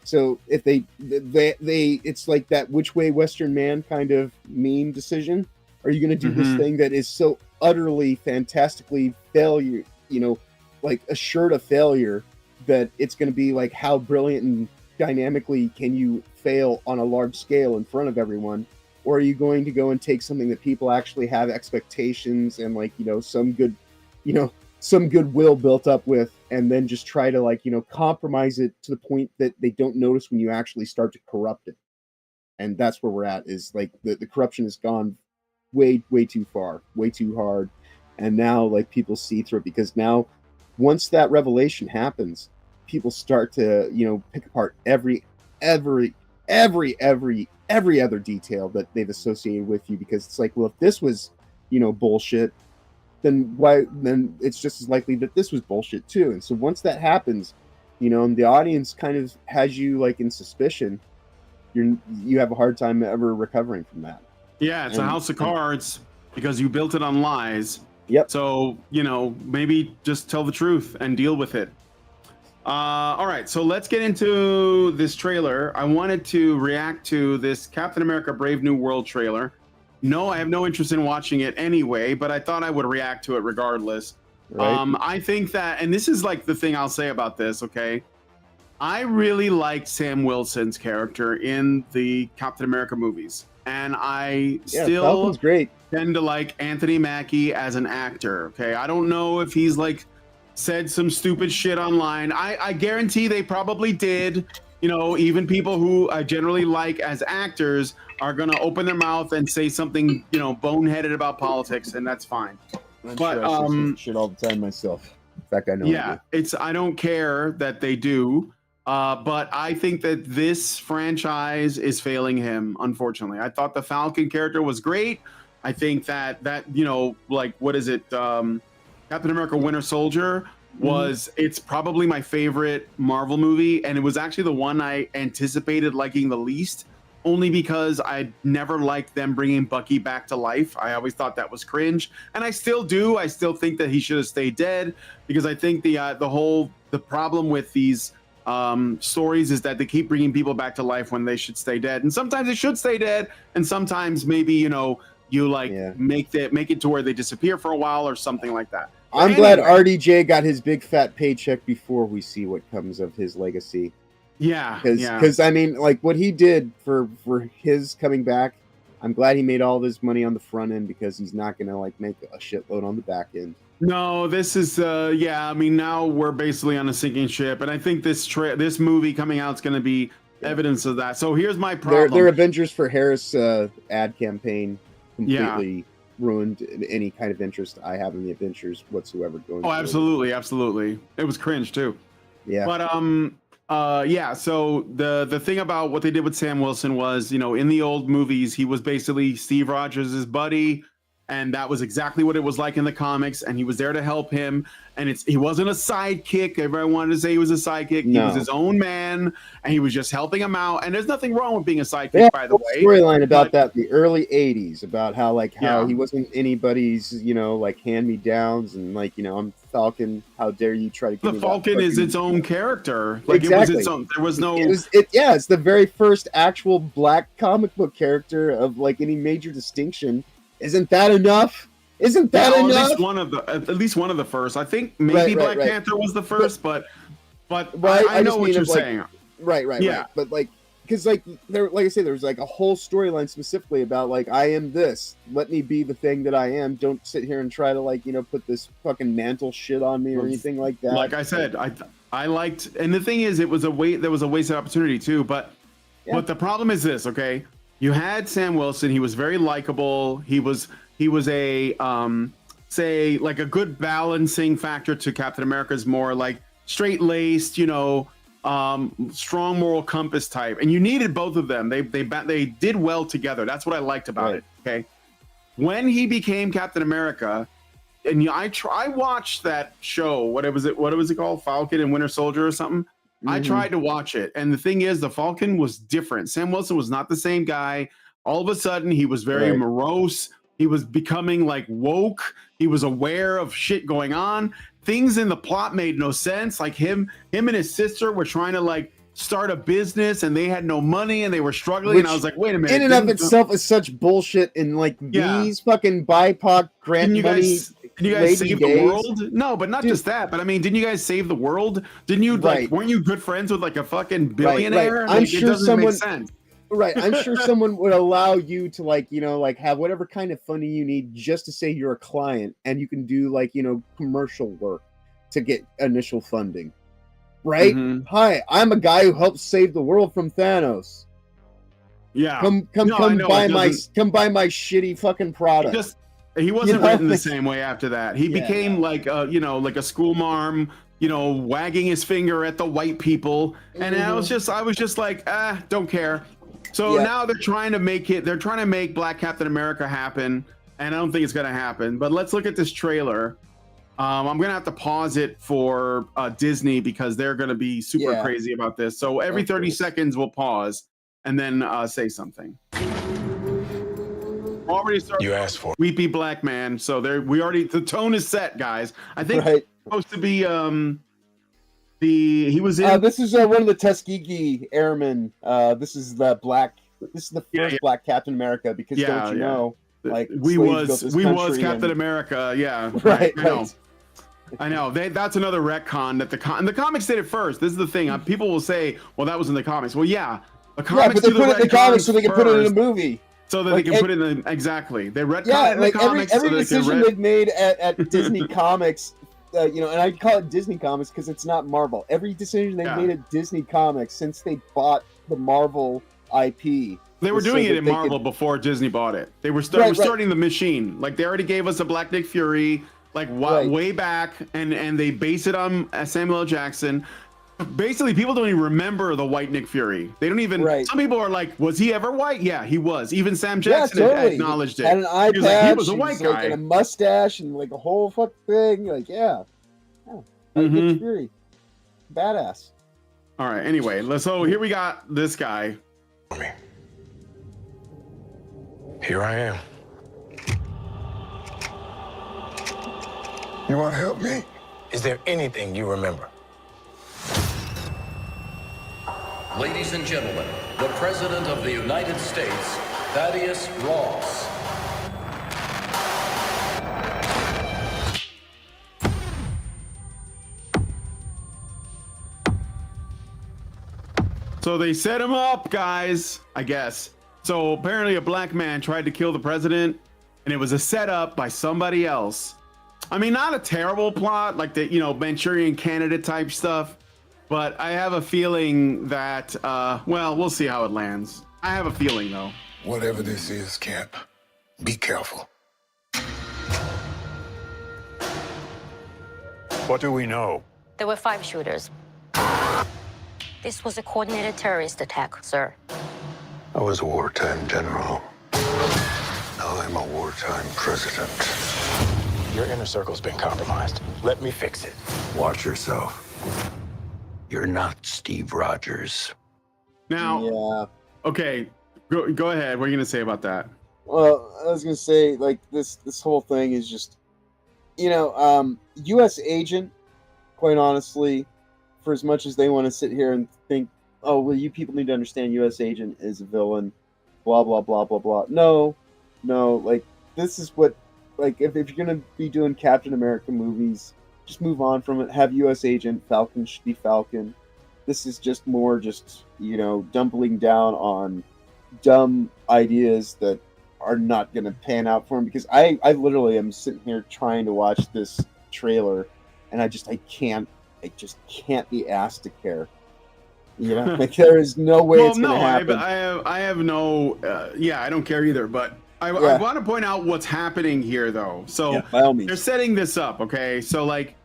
So if they it's like that which way Western man kind of meme decision. Are you going to do this thing that is so utterly, fantastically failure, you know, like assured a failure, that it's going to be like, how brilliant and dynamically can you fail on a large scale in front of everyone? Or are you going to go and take something that people actually have expectations and like, you know, some goodwill built up with, and then just try to like, you know, compromise it to the point that they don't notice when you actually start to corrupt it? and that's where we're at. Is like the corruption has gone way too far, way too hard, and now like people see through it, because now once that revelation happens, people start to pick apart every other detail that they've associated with you, because it's like, well, if this was bullshit, then it's just as likely that this was bullshit too. And so once that happens, and the audience kind of has you like in suspicion, you have a hard time ever recovering from that. Yeah, it's a house of cards because you built it on lies. Yep. So, maybe just tell the truth and deal with it. All right, so let's get into this trailer. I wanted to react to this Captain America Brave New World trailer. No, I have no interest in watching it anyway, but I thought I would react to it regardless. Right. I think that, and this is like the thing I'll say about this, okay? I really liked Sam Wilson's character in the Captain America movies. And I still Falcon's great. tend to like Anthony Mackie as an actor, okay? I don't know if he's like said some stupid shit online. I guarantee they probably did. Even people who I generally like as actors are gonna open their mouth and say something, boneheaded about politics, and that's fine. But I say shit all the time myself. In fact, I know. Yeah, I don't care that they do. But I think that this franchise is failing him, unfortunately. I thought the Falcon character was great. I think that like, what is it? Captain America Winter Soldier it's probably my favorite Marvel movie, and it was actually the one I anticipated liking the least, only because I never liked them bringing Bucky back to life. I always thought that was cringe, and I still do. I still think that he should have stayed dead, because I think the problem with these stories is that they keep bringing people back to life when they should stay dead, and sometimes they should stay dead, and sometimes maybe you like make it to where they disappear for a while or something like that. I'm glad RDJ got his big fat paycheck before we see what comes of his legacy. Yeah, because I mean, like what he did for his coming back, I'm glad he made all of his money on the front end, because he's not gonna like make a shitload on the back end. No, this is I mean, now we're basically on a sinking ship, and I think this movie coming out is going to be evidence of that. So here's my problem. Their Avengers for Harris ad campaign completely ruined any kind of interest I have in the Avengers whatsoever. Absolutely. It was cringe too. Yeah. But so the thing about what they did with Sam Wilson was, in the old movies, he was basically Steve Rogers' buddy, and that was exactly what it was like in the comics, and he was there to help him. And he wasn't a sidekick. Everyone wanted to say he was a sidekick. No. He was his own man, and he was just helping him out. And there's nothing wrong with being a sidekick, by the way. Storyline about that in the early '80s, about how he wasn't anybody's, like hand-me-downs, and I'm Falcon. How dare you try to give me Falcon is its own character. Exactly. It was its own. There was no. It's the very first actual black comic book character of any major distinction. Isn't that enough? Isn't that enough? At least one of the first. I think maybe Black Panther was the first, but I know what you're saying. Right. But because there, like I say, there was a whole storyline specifically about I am this. Let me be the thing that I am. Don't sit here and try to put this fucking mantle shit on me or anything like that. Like I said, I liked, and the thing is, there was a wasted opportunity too. But the problem is this, okay? You had Sam Wilson. He was very likable. He was a say a good balancing factor to Captain America's more straight-laced, strong moral compass type. And you needed both of them. They did well together. That's what I liked about it. Okay. When he became Captain America, and I watched that show. What was it called? Falcon and Winter Soldier or something. Mm-hmm. I tried to watch it, and the thing is, the Falcon was different. Sam Wilson was not the same guy. All of a sudden, he was very morose. He was becoming woke. He was aware of shit going on. Things in the plot made no sense. Him and his sister were trying to start a business, and they had no money, and they were struggling. And I was like, wait a minute. In and of itself is such bullshit. And these fucking BIPOC grant money. Did you guys save the world? No, but not just that. But I mean, didn't you guys save the world? Didn't you weren't you good friends with a fucking billionaire? I'm sure someone. Make sense. Right, I'm sure someone would allow you to have whatever kind of funding you need just to say you're a client, and you can do commercial work to get initial funding. Right? Mm-hmm. Hi, I'm a guy who helped save the world from Thanos. Yeah. Come No, I know, it doesn't- buy my shitty fucking product. He wasn't You know, written the like- same way after that. He Yeah, became like a school marm, wagging his finger at the white people. And I was just like, don't care. So Yeah. now they're trying to make Black Captain America happen. And I don't think it's gonna happen. But let's look at this trailer. I'm gonna have to pause it for Disney because they're gonna be super crazy about this. So every 30 seconds we'll pause and then say something. Already started. You asked for Weepy black man. So the tone is set, guys. I think Right. it's supposed to be he was in This is one of the Tuskegee Airmen. This is the first Black Captain America because don't you know, like we slaves was built this country Captain and- America, yeah. Right, I know. right. I know. That's another retcon that the comics did it first. This is the thing. People will say, "Well, that was in the comics." Well, yeah, the comics but they do put it in the comics so they can put it in a first, movie. so that Like, they can put it in exactly. They retcon Yeah, it in like the comics every so they decision can they've made at Disney Comics, and I call it Disney Comics because it's not Marvel. Every decision they've made at Disney Comics since they bought the Marvel IP. They were doing it in Marvel before Disney bought it. They were starting the machine. Like they already gave us a Black Nick Fury, like way back, and they base it on Samuel L. Jackson. Basically, people don't even remember the white Nick Fury. They don't even. Some people are like, "Was he ever white?" Yeah, he was. Even Sam Jackson acknowledged it. Had an eye he was patch. like, he was a white guy, and a mustache, and like a whole fuck thing. Like, Nick Fury, badass. All right. Anyway, so here we got this guy. Here I am. You want to help me? Is there anything you remember? Ladies and gentlemen, the President of the United States, Thaddeus Ross. So they set him up, guys, I guess. So apparently a black man tried to kill the president, and it was a setup by somebody else. I mean, not a terrible plot, like the, Manchurian Candidate type stuff, but I have a feeling that, well, we'll see how it lands. I have a feeling, though. Whatever this is, Camp, be careful. What do we know? There were 5 shooters. This was a coordinated terrorist attack, sir. I was a wartime general. Now I'm a wartime president. Your inner circle's been compromised. Let me fix it. Watch yourself. You're not Steve Rogers. Now, okay, go ahead. What are you gonna say about that? Well, I was gonna say, like, this whole thing is just, U.S. agent. Quite honestly, for as much as they want to sit here and think, oh, well, you people need to understand U.S. agent is a villain, blah blah blah blah blah. No, like this is what, like, if you're gonna be doing Captain America movies, just move on from it. Have U.S. agent. Falcon should be Falcon. This is just more doubling down on dumb ideas that are not going to pan out for him. Because I literally am sitting here trying to watch this trailer, and I just can't be asked to care. Like there is no way it's going to happen. I have no, I don't care either. But I want to point out what's happening here, though. So by all means. They're setting this up, okay? So like,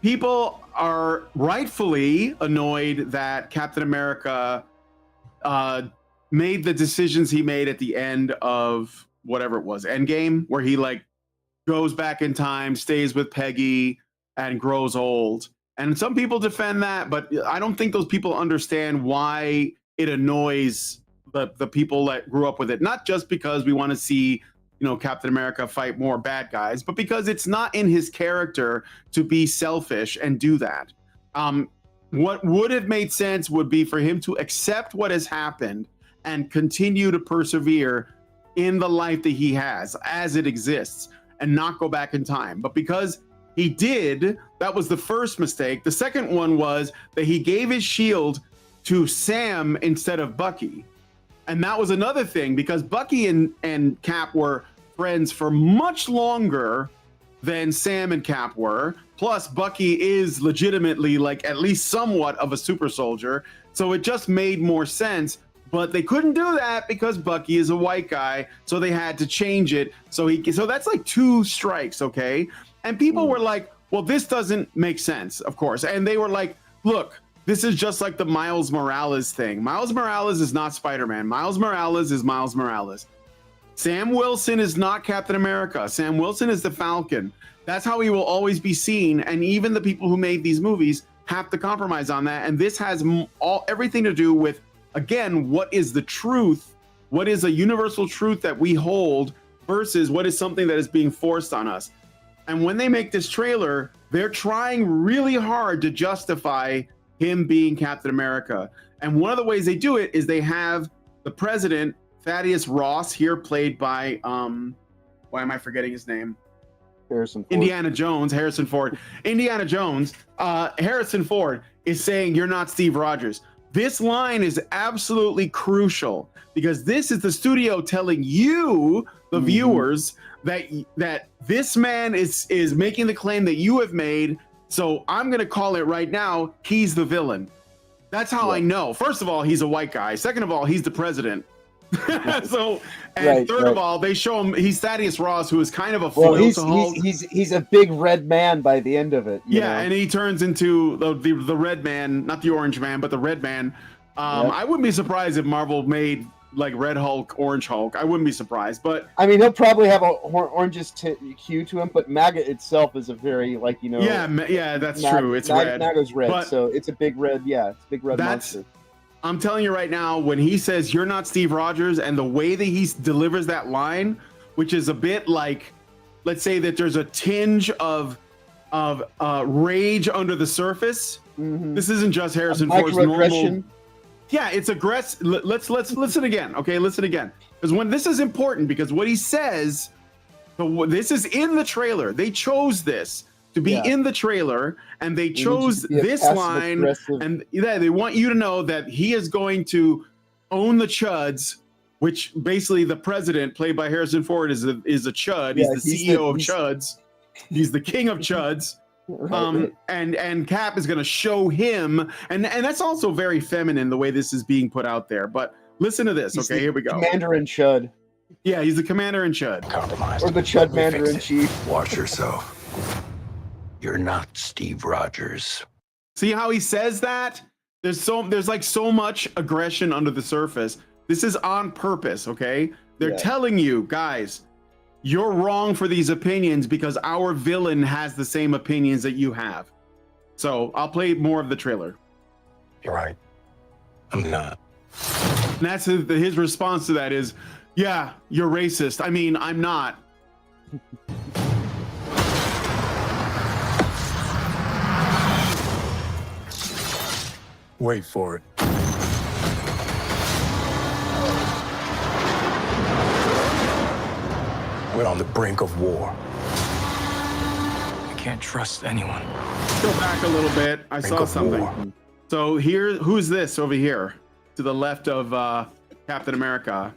people are rightfully annoyed that Captain America made the decisions he made at the end of whatever it was, Endgame, where he like goes back in time, stays with Peggy, and grows old. And some people defend that, but I don't think those people understand why it annoys the people that grew up with it. Not just because we want to see, Captain America fight more bad guys, but because it's not in his character to be selfish and do that. What would have made sense would be for him to accept what has happened and continue to persevere in the life that he has as it exists and not go back in time. But because he did, that was the first mistake. The second one was that he gave his shield to Sam instead of Bucky. And that was another thing, because Bucky and Cap were friends for much longer than Sam and Cap were. Plus, Bucky is legitimately, like, at least somewhat of a super soldier. So it just made more sense. But they couldn't do that because Bucky is a white guy, so they had to change it. So that's like 2 strikes, okay? And people were like, well, this doesn't make sense, of course. And they were like, look, this is just like the Miles Morales thing. Miles Morales is not Spider-Man. Miles Morales is Miles Morales. Sam Wilson is not Captain America. Sam Wilson is the Falcon. That's how he will always be seen. And even the people who made these movies have to compromise on that. And this has everything to do with, again, what is the truth? What is a universal truth that we hold versus what is something that is being forced on us? And when they make this trailer, they're trying really hard to justify him being Captain America. And one of the ways they do it is they have the president, Thaddeus Ross, here played by, why am I forgetting his name? Harrison Ford. Indiana Jones, Harrison Ford. Indiana Jones, Harrison Ford is saying, you're not Steve Rogers. This line is absolutely crucial because this is the studio telling you, the viewers, that this man is making the claim that you have made. So I'm going to call it right now. He's the villain. That's how I know. First of all, he's a white guy. Second of all, he's the president. So, and third of all, they show him he's Thaddeus Ross, who is kind of a foil to Hulk. He's a big red man by the end of it. You know? And he turns into the red man, not the orange man, but the red man. I wouldn't be surprised if Marvel made like Red Hulk, Orange Hulk. I wouldn't be surprised, but I mean, he'll probably have a orange's hue to him. But MAGA itself is a very yeah, that's true. It's red. MAGA's red, but so it's a big red. Yeah, it's a big red monster. I'm telling you right now, when he says you're not Steve Rogers, and the way that he delivers that line, which is a bit like, let's say that there's a tinge of rage under the surface. This isn't just Harrison Ford's normal. Yeah, it's aggressive. Let's listen again. Okay, listen again. Because when this is important, because what he says, this is in the trailer. They chose this to be in the trailer, and they chose this line, and they want you to know that he is going to own the chuds, which basically the president, played by Harrison Ford, is a chud. He's the CEO of chuds. He's the king of chuds. And Cap is going to show him, and that's also very feminine the way this is being put out there. But listen to this. Okay, here we go. Commander in Chud. Yeah, he's the commander in Chud. Compromised. Or the Chud Mander in Chief. Watch yourself. You're not Steve Rogers. See how he says that? There's like so much aggression under the surface. This is on purpose, okay? They're telling you, guys, you're wrong for these opinions because our villain has the same opinions that you have. So I'll play more of the trailer. You're right. I'm not. And that's his response to that is, yeah, you're racist. I mean, I'm not. Wait for it. We're on the brink of war. I can't trust anyone. Go back a little bit. I saw something. War. So here, who's this over here? To the left of Captain America.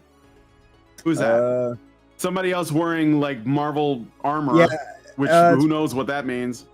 Who's that? Somebody else wearing like Marvel armor, which who knows what that means.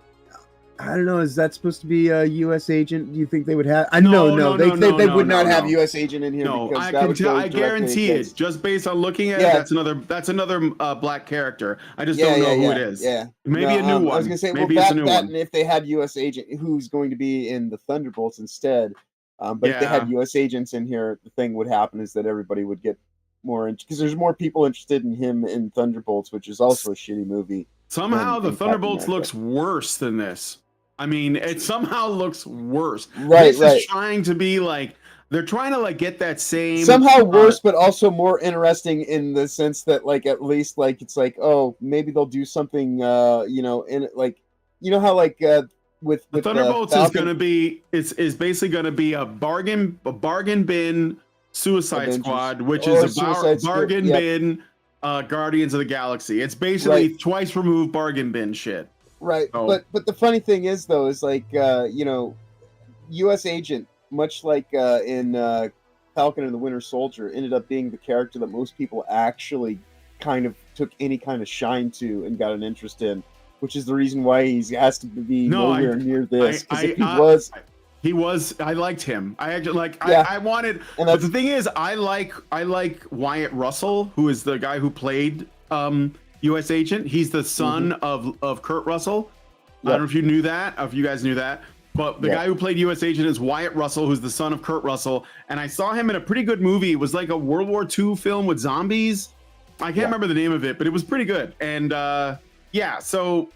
I don't know. Is that supposed to be a U.S. agent? Do you think they would have? No. They would not have U.S. agent in here. No, because I can tell. I guarantee it. Just based on looking at it, that's another black character. I just don't know who it is. Yeah, maybe a new one. I was gonna say, maybe well, it's a new one. And if they had U.S. agent, who's going to be in the Thunderbolts instead? But if they had U.S. agents in here, the thing would happen is that everybody would get more because there's more people interested in him in Thunderbolts, which is also a shitty movie. Somehow the Thunderbolts looks worse than this. I mean, it somehow looks worse. Right. Is trying to be like they're trying to like get that same somehow worse, but also more interesting in the sense that like at least like it's like maybe they'll do something in like how like with Thunderbolts is going to be is basically going to be a bargain bin Suicide Avengers. Squad, which is a bargain bin Guardians of the Galaxy. It's basically twice removed bargain bin shit. Right, but the funny thing is though is like U.S. agent, much like in Falcon and the Winter Soldier, ended up being the character that most people actually kind of took any kind of shine to and got an interest in, which is the reason why he has to be nowhere near this. He was. I liked him. I actually like. Yeah. I wanted. And But the thing is, I like Wyatt Russell, who is the guy who played U.S. Agent. He's the son of Kurt Russell. I don't know if you knew that. If you guys knew that. But the guy who played U.S. Agent is Wyatt Russell, who's the son of Kurt Russell. And I saw him in a pretty good movie. It was like a World War II film with zombies. I can't remember the name of it, but it was pretty good. And so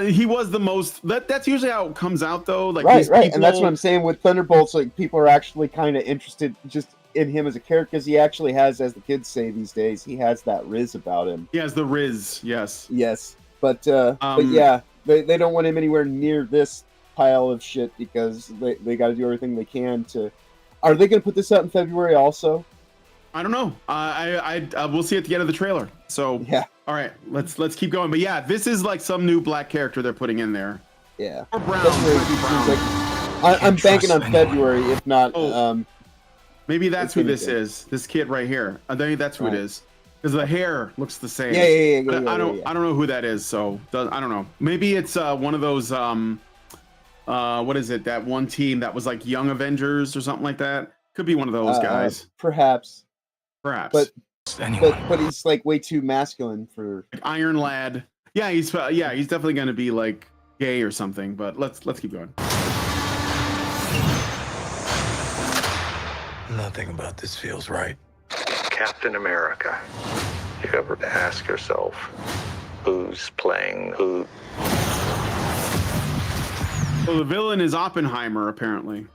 he was the most. That's usually how it comes out, though. Like right, people, and that's what I'm saying with Thunderbolts. Like people are actually kind of interested just in him as a character because he actually has, as the kids say these days, he has that Riz about him. He has the Riz, yes. But yeah, they don't want him anywhere near this pile of shit because they got to do everything they can to. Are they going to put this out in February also? I don't know. We'll see at the end of the trailer. So yeah. All right, let's keep going. But yeah, this is like some new black character they're putting in there. Yeah. Or Brown. I'm banking on February, if not. Maybe that's who this is. This kid right here. I think that's who it is. Because the hair looks the same. Yeah. I don't know who that is. So I don't know. Maybe it's one of those. What is it? That one team that was like Young Avengers or something like that. Could be one of those guys. Perhaps. But he's like way too masculine for Iron Lad. Yeah, he's definitely going to be like gay or something. But let's keep going. Nothing about this feels right. Captain America. You ever ask yourself who's playing who? So the villain is Oppenheimer, apparently.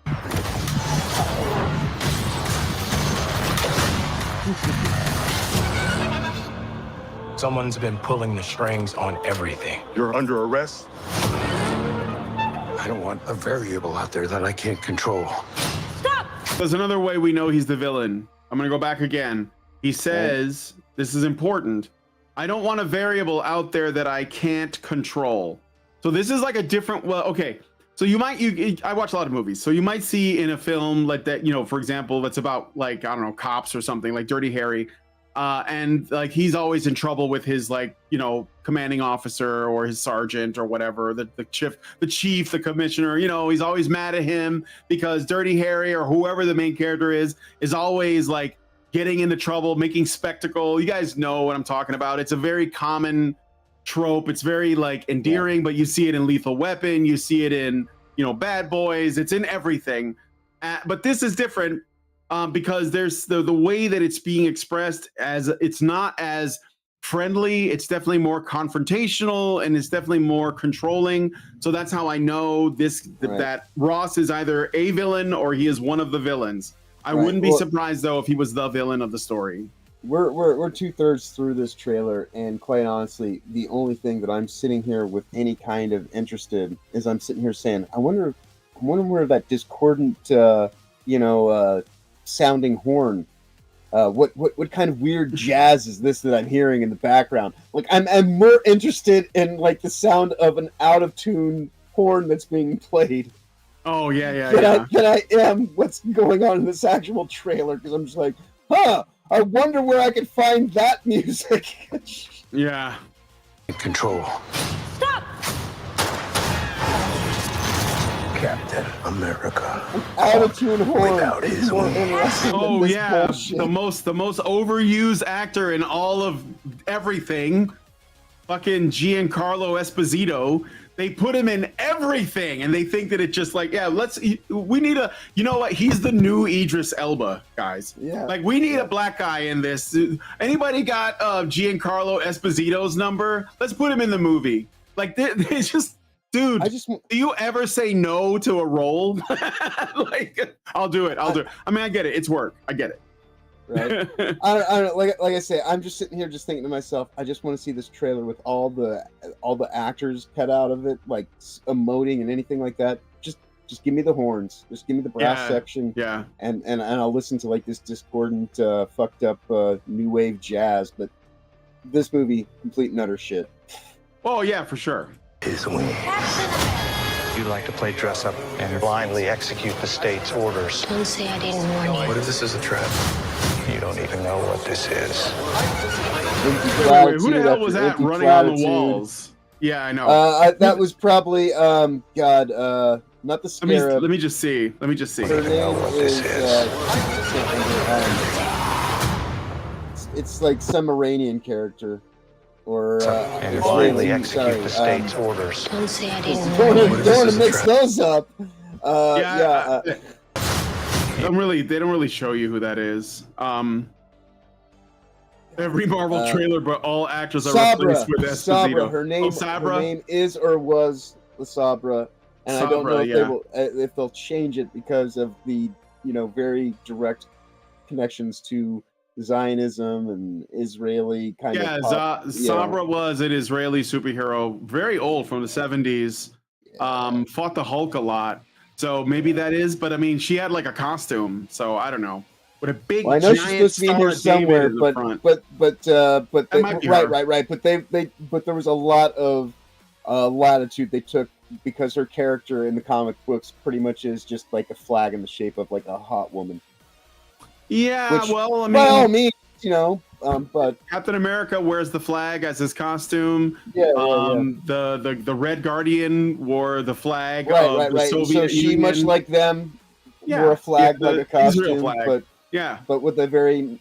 Someone's been pulling the strings on everything. You're under arrest? I don't want a variable out there that I can't control. There's another way we know he's the villain. I'm going to go back again. He says, this is important. I don't want a variable out there that I can't control. So this is like a different, okay. So I watch a lot of movies. So you might see in a film like that, for example, that's about like, I don't know, cops or something like Dirty Harry. And like, he's always in trouble with his like, commanding officer or his sergeant or whatever, the chief, the commissioner, he's always mad at him because Dirty Harry or whoever the main character is always like getting into trouble, making spectacle. You guys know what I'm talking about. It's a very common trope. It's very like endearing, but you see it in Lethal Weapon. You see it in, Bad Boys. It's in everything. But this is different because there's the way that it's being expressed as it's not as friendly. It's definitely more confrontational and it's definitely more controlling. So that's how I know that Ross is either a villain or he is one of the villains. I wouldn't be surprised though if he was the villain of the story. We're 2/3 through this trailer, and quite honestly, the only thing that I'm sitting here with any kind of interest in is I'm sitting here saying, I wonder where that discordant, sounding horn. What kind of weird jazz is this that I'm hearing in the background? Like I'm more interested in like the sound of an out of tune horn that's being played. Oh yeah. Than I am what's going on in this actual trailer, because I'm just like, I wonder where I could find that music. Yeah. Control. Stop! Captain America. Out of tune horn. Without his more wings. interesting than this bullshit. the most overused actor in all of everything. Fucking Giancarlo Esposito. They put him in everything, and they think that it just like, we need a, what? He's the new Idris Elba, guys. Yeah. Like, we need a black guy in this. Anybody got Giancarlo Esposito's number? Let's put him in the movie. Like, they just, dude, do you ever say no to a role? Like, I'll do it. I mean, I get it. It's work. I get it. Right. I don't like I say, I'm just sitting here just thinking to myself, I just want to see this trailer with all the actors cut out of it, like emoting and anything like that. Just give me the horns. Just give me the brass section. Yeah. And I'll listen to like this discordant, fucked up new wave jazz. But this movie, complete and utter shit. Oh yeah, for sure. His wings. You like to play dress up and blindly execute the state's orders. Don't say I didn't warn you. What if this is a trap? You don't even know what this is. Wait, who the hell was that running on the walls? Yeah, I know. That was probably not the Scarab. Let me just see. Let me just see. Her name is. It's like some Iranian character, or and blindly execute the state's orders. Don't say I Don't didn't. want to mix those up. They don't really show you who that is. Every Marvel trailer, but all actors are replaced with Esposito. Sabra. Her name is or was the Sabra, and I don't know if they'll change it because of the very direct connections to Zionism and Israeli kind of. Sabra was an Israeli superhero, very old, from the 70s. Fought the Hulk a lot, so maybe that is. But I mean, she had like a costume, so I don't know. With a big, I know giant she's supposed to be in here somewhere, but they, might be right. But there was a lot of latitude they took because her character in the comic books pretty much is just like a flag in the shape of like a hot woman. Yeah, Which, well, I mean, by all means, but Captain America wears the flag as his costume. The Red Guardian wore the flag of the Soviet So she, Union. much like them, wore a flag like a costume, flag. but with a very,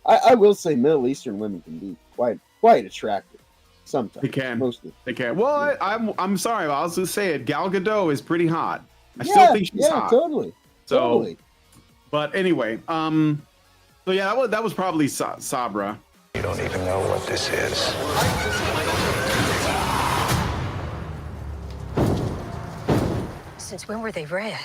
I will say Middle Eastern women can be quite attractive. Sometimes They can. Mostly. They can. Well, I'm sorry, I'll just say it. Gal Gadot is pretty hot. I still think she's hot. Totally. So, totally. But anyway, so yeah, that was probably Sabra. You don't even know what this is. Since when were they red?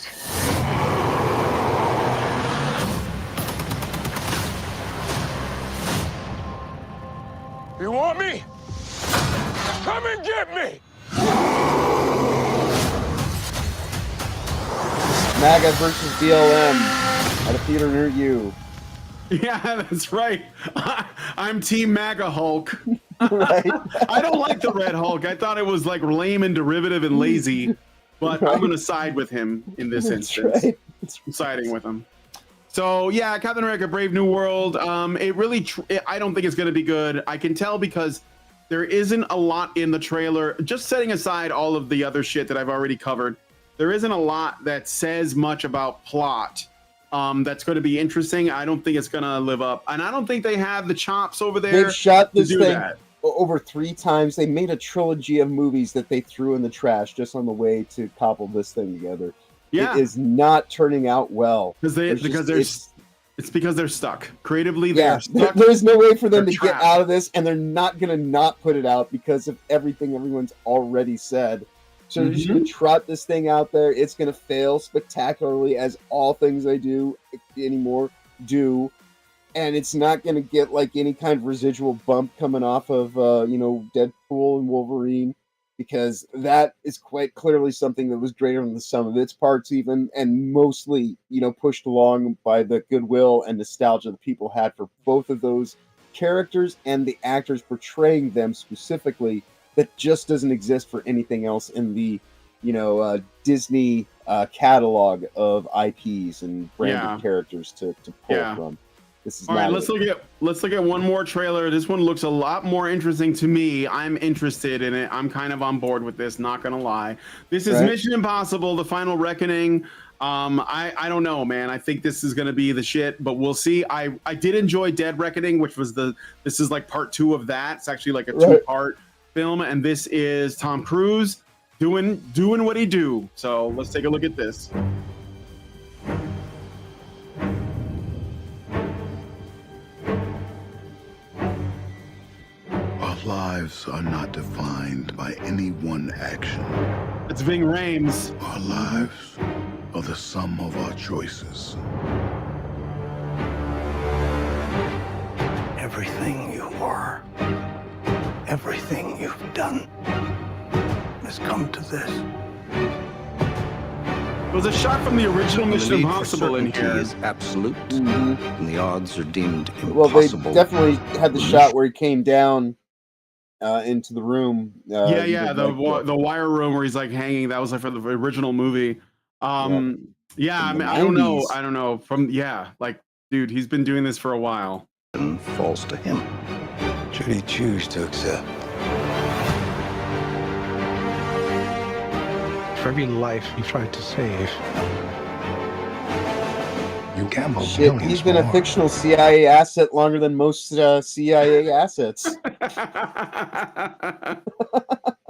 You want me? Come and get me! MAGA versus BLM at a theater near you. Yeah, that's right. I'm Team MAGA Hulk. Right. I don't like the Red Hulk. I thought it was like lame and derivative and lazy, but I'm going to side with him in this instance. Right. I'm siding with him. So yeah, Captain America: Brave New World. It really, I don't think it's going to be good. I can tell because there isn't a lot in the trailer. Just setting aside all of the other shit that I've already covered, there isn't a lot that says much about plot. That's going to be interesting. I don't think it's going to live up, and I don't think they have the chops over there. They've shot this thing that. over 3 times. They made a trilogy of movies that they threw in the trash just on the way to cobble this thing together. Yeah. It is not turning out well. It's because they're stuck. Creatively, they're stuck. There's no way for them to trapped. get out of this, and they're not going to not put it out because of everything everyone's already said. So they're just going to trot this thing out there. It's going to fail spectacularly, as all things I do anymore do. And it's not going to get like any kind of residual bump coming off of, Deadpool and Wolverine, because that is quite clearly something that was greater than the sum of its parts even, and mostly, pushed along by the goodwill and nostalgia that people had for both of those characters and the actors portraying them specifically, that just doesn't exist for anything else in the, Disney catalog of IPs and branded characters to pull from. This is all right. Let's look at one more trailer. This one looks a lot more interesting to me. I'm interested in it. I'm kind of on board with this. Not gonna lie. This is Mission Impossible: The Final Reckoning. I don't know, man. I think this is gonna be the shit, but we'll see. I did enjoy Dead Reckoning, which was this is like part 2 of that. It's actually like a 2-part film, and this is Tom Cruise doing what he do. So let's take a look at this. Our lives are not defined by any one action. It's Ving Rhames. Our lives are the sum of our choices. Everything you are, everything you've done, has come to this. There was a shot from the original Mission Impossible in here. Is absolute, and the odds are deemed impossible. Well, they definitely had the shot where he came down into the room. The wire room where he's like hanging. That was like for the original movie. I mean, I don't know. Dude, he's been doing this for a while. Falls to him. Should he choose to accept? for every life you tried to save. You gamble Shit, millions he's been a more. fictional CIA asset longer than most CIA assets.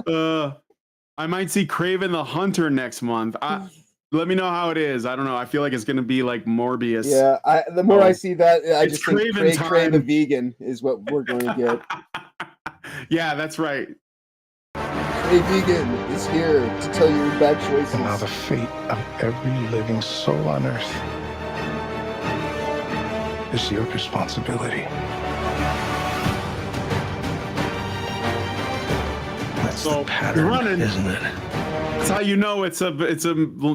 I might see Craven the Hunter next month. Let me know how it is. I don't know. I feel like it's gonna be like Morbius. Yeah, the more I see that, I It's just think Craven Cray the time. vegan is what we're going to get. Yeah, that's right. Cray vegan is here to tell you your bad choices. And now the fate of every living soul on Earth is your responsibility. That's So the pattern, running, isn't it? That's how you know it's a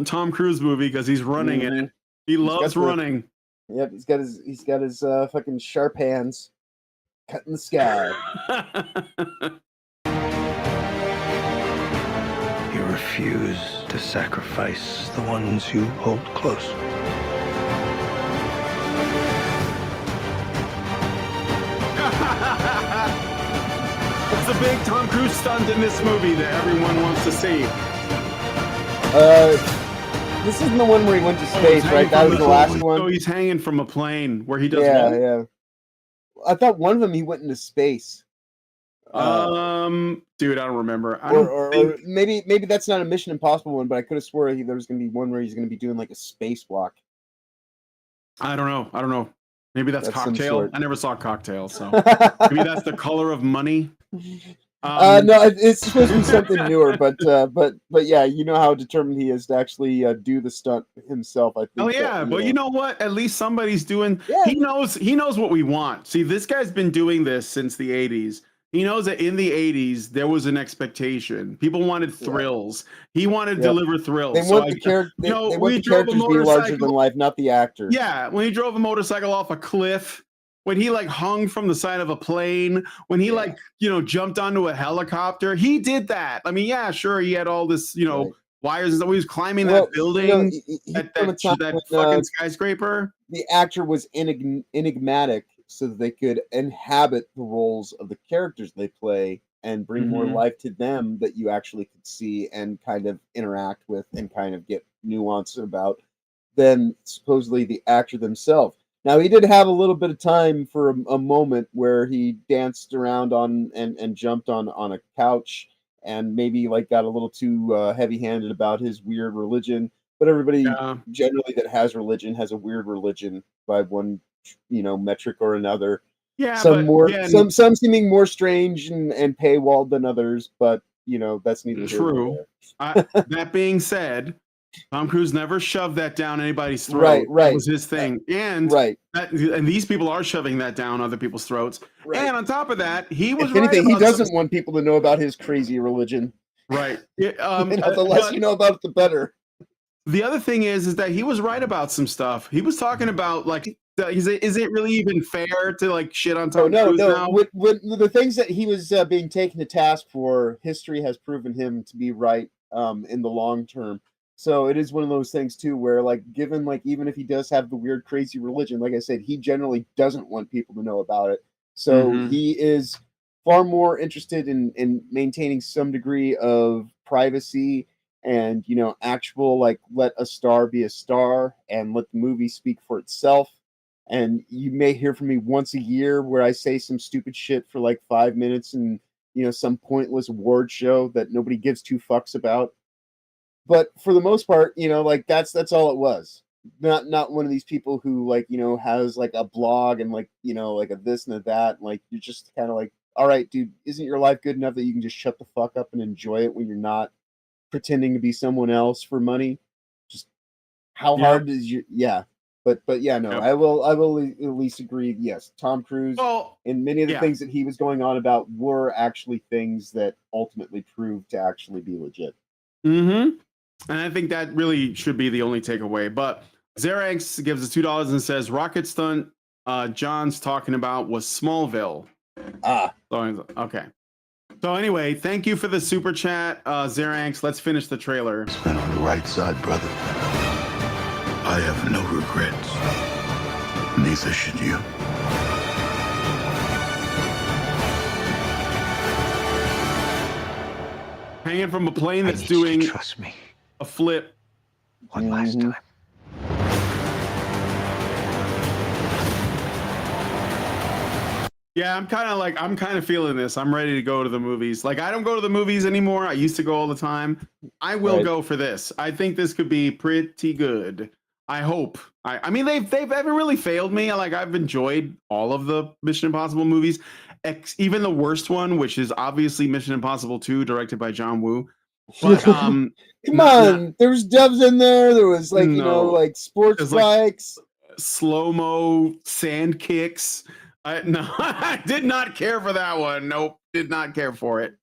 Tom Cruise movie because he's running in it. He loves running. Yep, he's got his fucking sharp hands cutting the sky. You refuse to sacrifice the ones you hold close. What's the big Tom Cruise stunt in this movie that everyone wants to see? This isn't the one where he went to space, right? That was the last one. So he's hanging from a plane where he does. Yeah. I thought one of them he went into space. Dude, I don't remember. Or maybe that's not a Mission Impossible one, but I could have swore there was going to be one where he's going to be doing like a spacewalk. I don't know. Maybe that's Cocktail. I never saw Cocktail, so maybe that's The Color of Money. No, it's supposed to be something newer, but yeah, you know how determined he is to actually do the stunt himself. I think. Oh yeah, but you know what? At least somebody's doing. Yeah. He knows what we want. See, this guy's been doing this since the '80s. He knows that in the '80s there was an expectation. People wanted thrills. He wanted to deliver thrills. They want the character. They want the characters to be larger than life, not the actor. Yeah, when he drove a motorcycle off a cliff. When he like hung from the side of a plane, when he like, jumped onto a helicopter, he did that. I mean, yeah, sure. He had all this, wires and stuff. He was climbing that building, that fucking skyscraper. The actor was enigmatic so that they could inhabit the roles of the characters they play and bring more life to them that you actually could see and kind of interact with and kind of get nuance about than supposedly the actor themselves. Now, he did have a little bit of time for a moment where he danced around and jumped on a couch and maybe like got a little too heavy-handed about his weird religion. But everybody generally that has religion has a weird religion by one, metric or another. Yeah, some seeming more strange and paywalled than others, but that's neither true. That being said, Tom Cruise never shoved that down anybody's throat. Right. That was his thing. And and these people are shoving that down other people's throats. Right. And on top of that, he was if anything, he doesn't want people to know about his crazy religion. Right. The less you know about it, the better. The other thing is that he was right about some stuff. He was talking about like, is it really even fair to like shit on Tom Cruise now? With the things that he was being taken to task for, history has proven him to be right in the long term. So it is one of those things too, where like, given like, even if he does have the weird, crazy religion, like I said, he generally doesn't want people to know about it. So he is far more interested in maintaining some degree of privacy and, actual, like, let a star be a star and let the movie speak for itself. And you may hear from me once a year where I say some stupid shit for like 5 minutes and, some pointless award show that nobody gives two fucks about. But for the most part, like that's all it was. Not one of these people who like, has like a blog and like, like a this and a that. And, like, you're just kind of like, all right, dude, isn't your life good enough that you can just shut the fuck up and enjoy it when you're not pretending to be someone else for money? Just how hard is you? Yeah. But yeah, no, I will at least agree. Yes, Tom Cruise and many of the things that he was going on about were actually things that ultimately proved to actually be legit. And I think that really should be the only takeaway. But Xerax gives us $2 and says, rocket stunt John's talking about was Smallville. Okay. So anyway, thank you for the super chat, Xerax. Let's finish the trailer. Been on the right side, brother. I have no regrets. Neither should you. Hanging from a plane that's doing... Trust me. a flip. One last time. Yeah, I'm kind of feeling this. I'm ready to go to the movies. Like, I don't go to the movies anymore. I used to go all the time. I will go for this. I think this could be pretty good. I hope. I mean, they haven't really failed me. Like, I've enjoyed all of the Mission Impossible movies, even the worst one, which is obviously Mission Impossible 2, directed by John Woo. But Come on, there was doves in there. There was like like sports bikes, slow-mo sand kicks. No, I did not care for that one. Nope, did not care for it.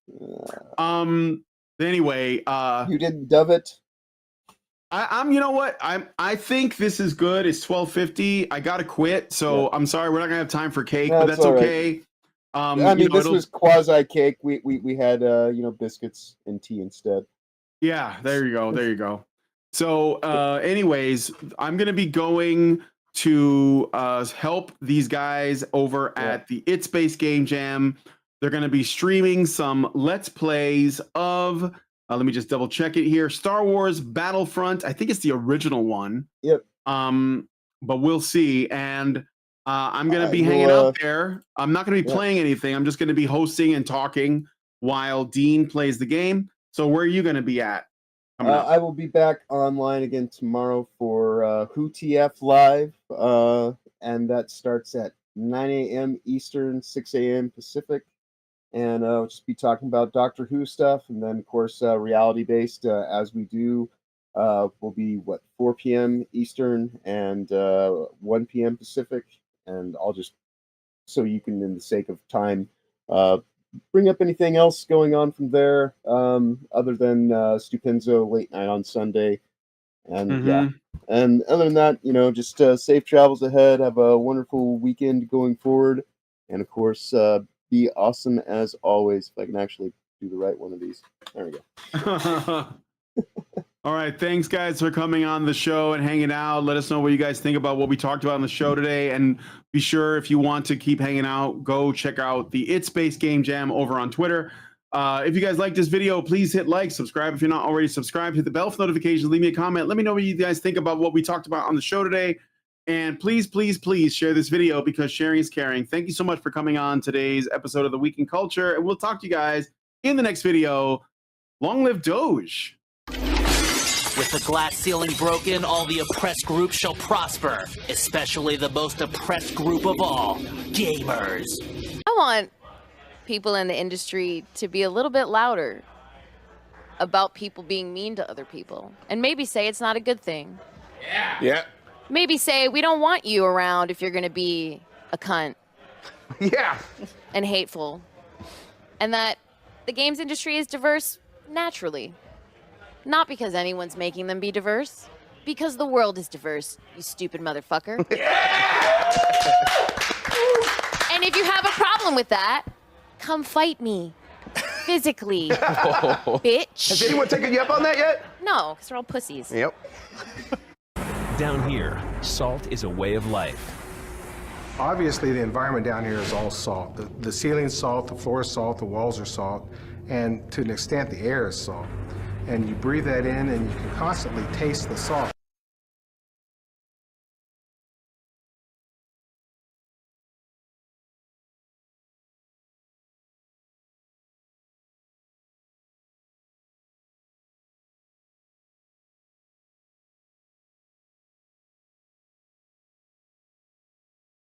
Anyway, you didn't dove it. I'm. You know what? I think this is good. It's 12:50. I gotta quit. So I'm sorry. We're not gonna have time for cake, but that's okay. I mean, this was quasi cake. We had biscuits and tea instead. Yeah, there you go. There you go. So, anyways, I'm gonna be going to help these guys over at the It Space Game Jam. They're going to be streaming some Let's Plays of, let me just double check it here, Star Wars Battlefront. I think it's the original one. Yep. But we'll see. And I'm going to be hanging out there. I'm not going to be playing anything. I'm just going to be hosting and talking while Dean plays the game. So where are you going to be at? I will be back online again tomorrow for Who TF Live, and that starts at 9 a.m. Eastern, 6 a.m. Pacific, and I'll just be talking about Doctor Who stuff, and then, of course, reality-based, as we do, will be, 4 p.m. Eastern and 1 p.m. Pacific, and I'll just, so you can, in the sake of time, bring up anything else going on from there, other than Stupenzo late night on Sunday, and and other than that, just safe travels ahead. Have a wonderful weekend going forward, and of course, be awesome as always. If I can actually do the right one of these, there we go. All right, thanks guys for coming on the show and hanging out. Let us know what you guys think about what we talked about on the show today, and be sure, if you want to keep hanging out, go check out the It Space Game Jam over on Twitter. If you guys like this video, please hit like, subscribe if you're not already subscribed, hit the bell for notifications, leave me a comment, let me know what you guys think about what we talked about on the show today, and please share this video, because sharing is caring. Thank you so much for coming on today's episode of The Week in Culture, and we'll talk to you guys in the next video. Long live Doge. With the glass ceiling broken, all the oppressed groups shall prosper, especially the most oppressed group of all, gamers. I want people in the industry to be a little bit louder about people being mean to other people, and maybe say it's not a good thing. Yeah. Maybe say, we don't want you around if you're going to be a cunt. Yeah. And hateful. And that the games industry is diverse naturally. Not because anyone's making them be diverse. Because the world is diverse, you stupid motherfucker. And if you have a problem with that, come fight me. Physically. Bitch. Has anyone taken you up on that yet? No, because they're all pussies. Yep. Down here, salt is a way of life. Obviously, the environment down here is all salt. The ceiling's salt, the floor is salt, the walls are salt, and to an extent, the air is salt. And you breathe that in, and you can constantly taste the salt.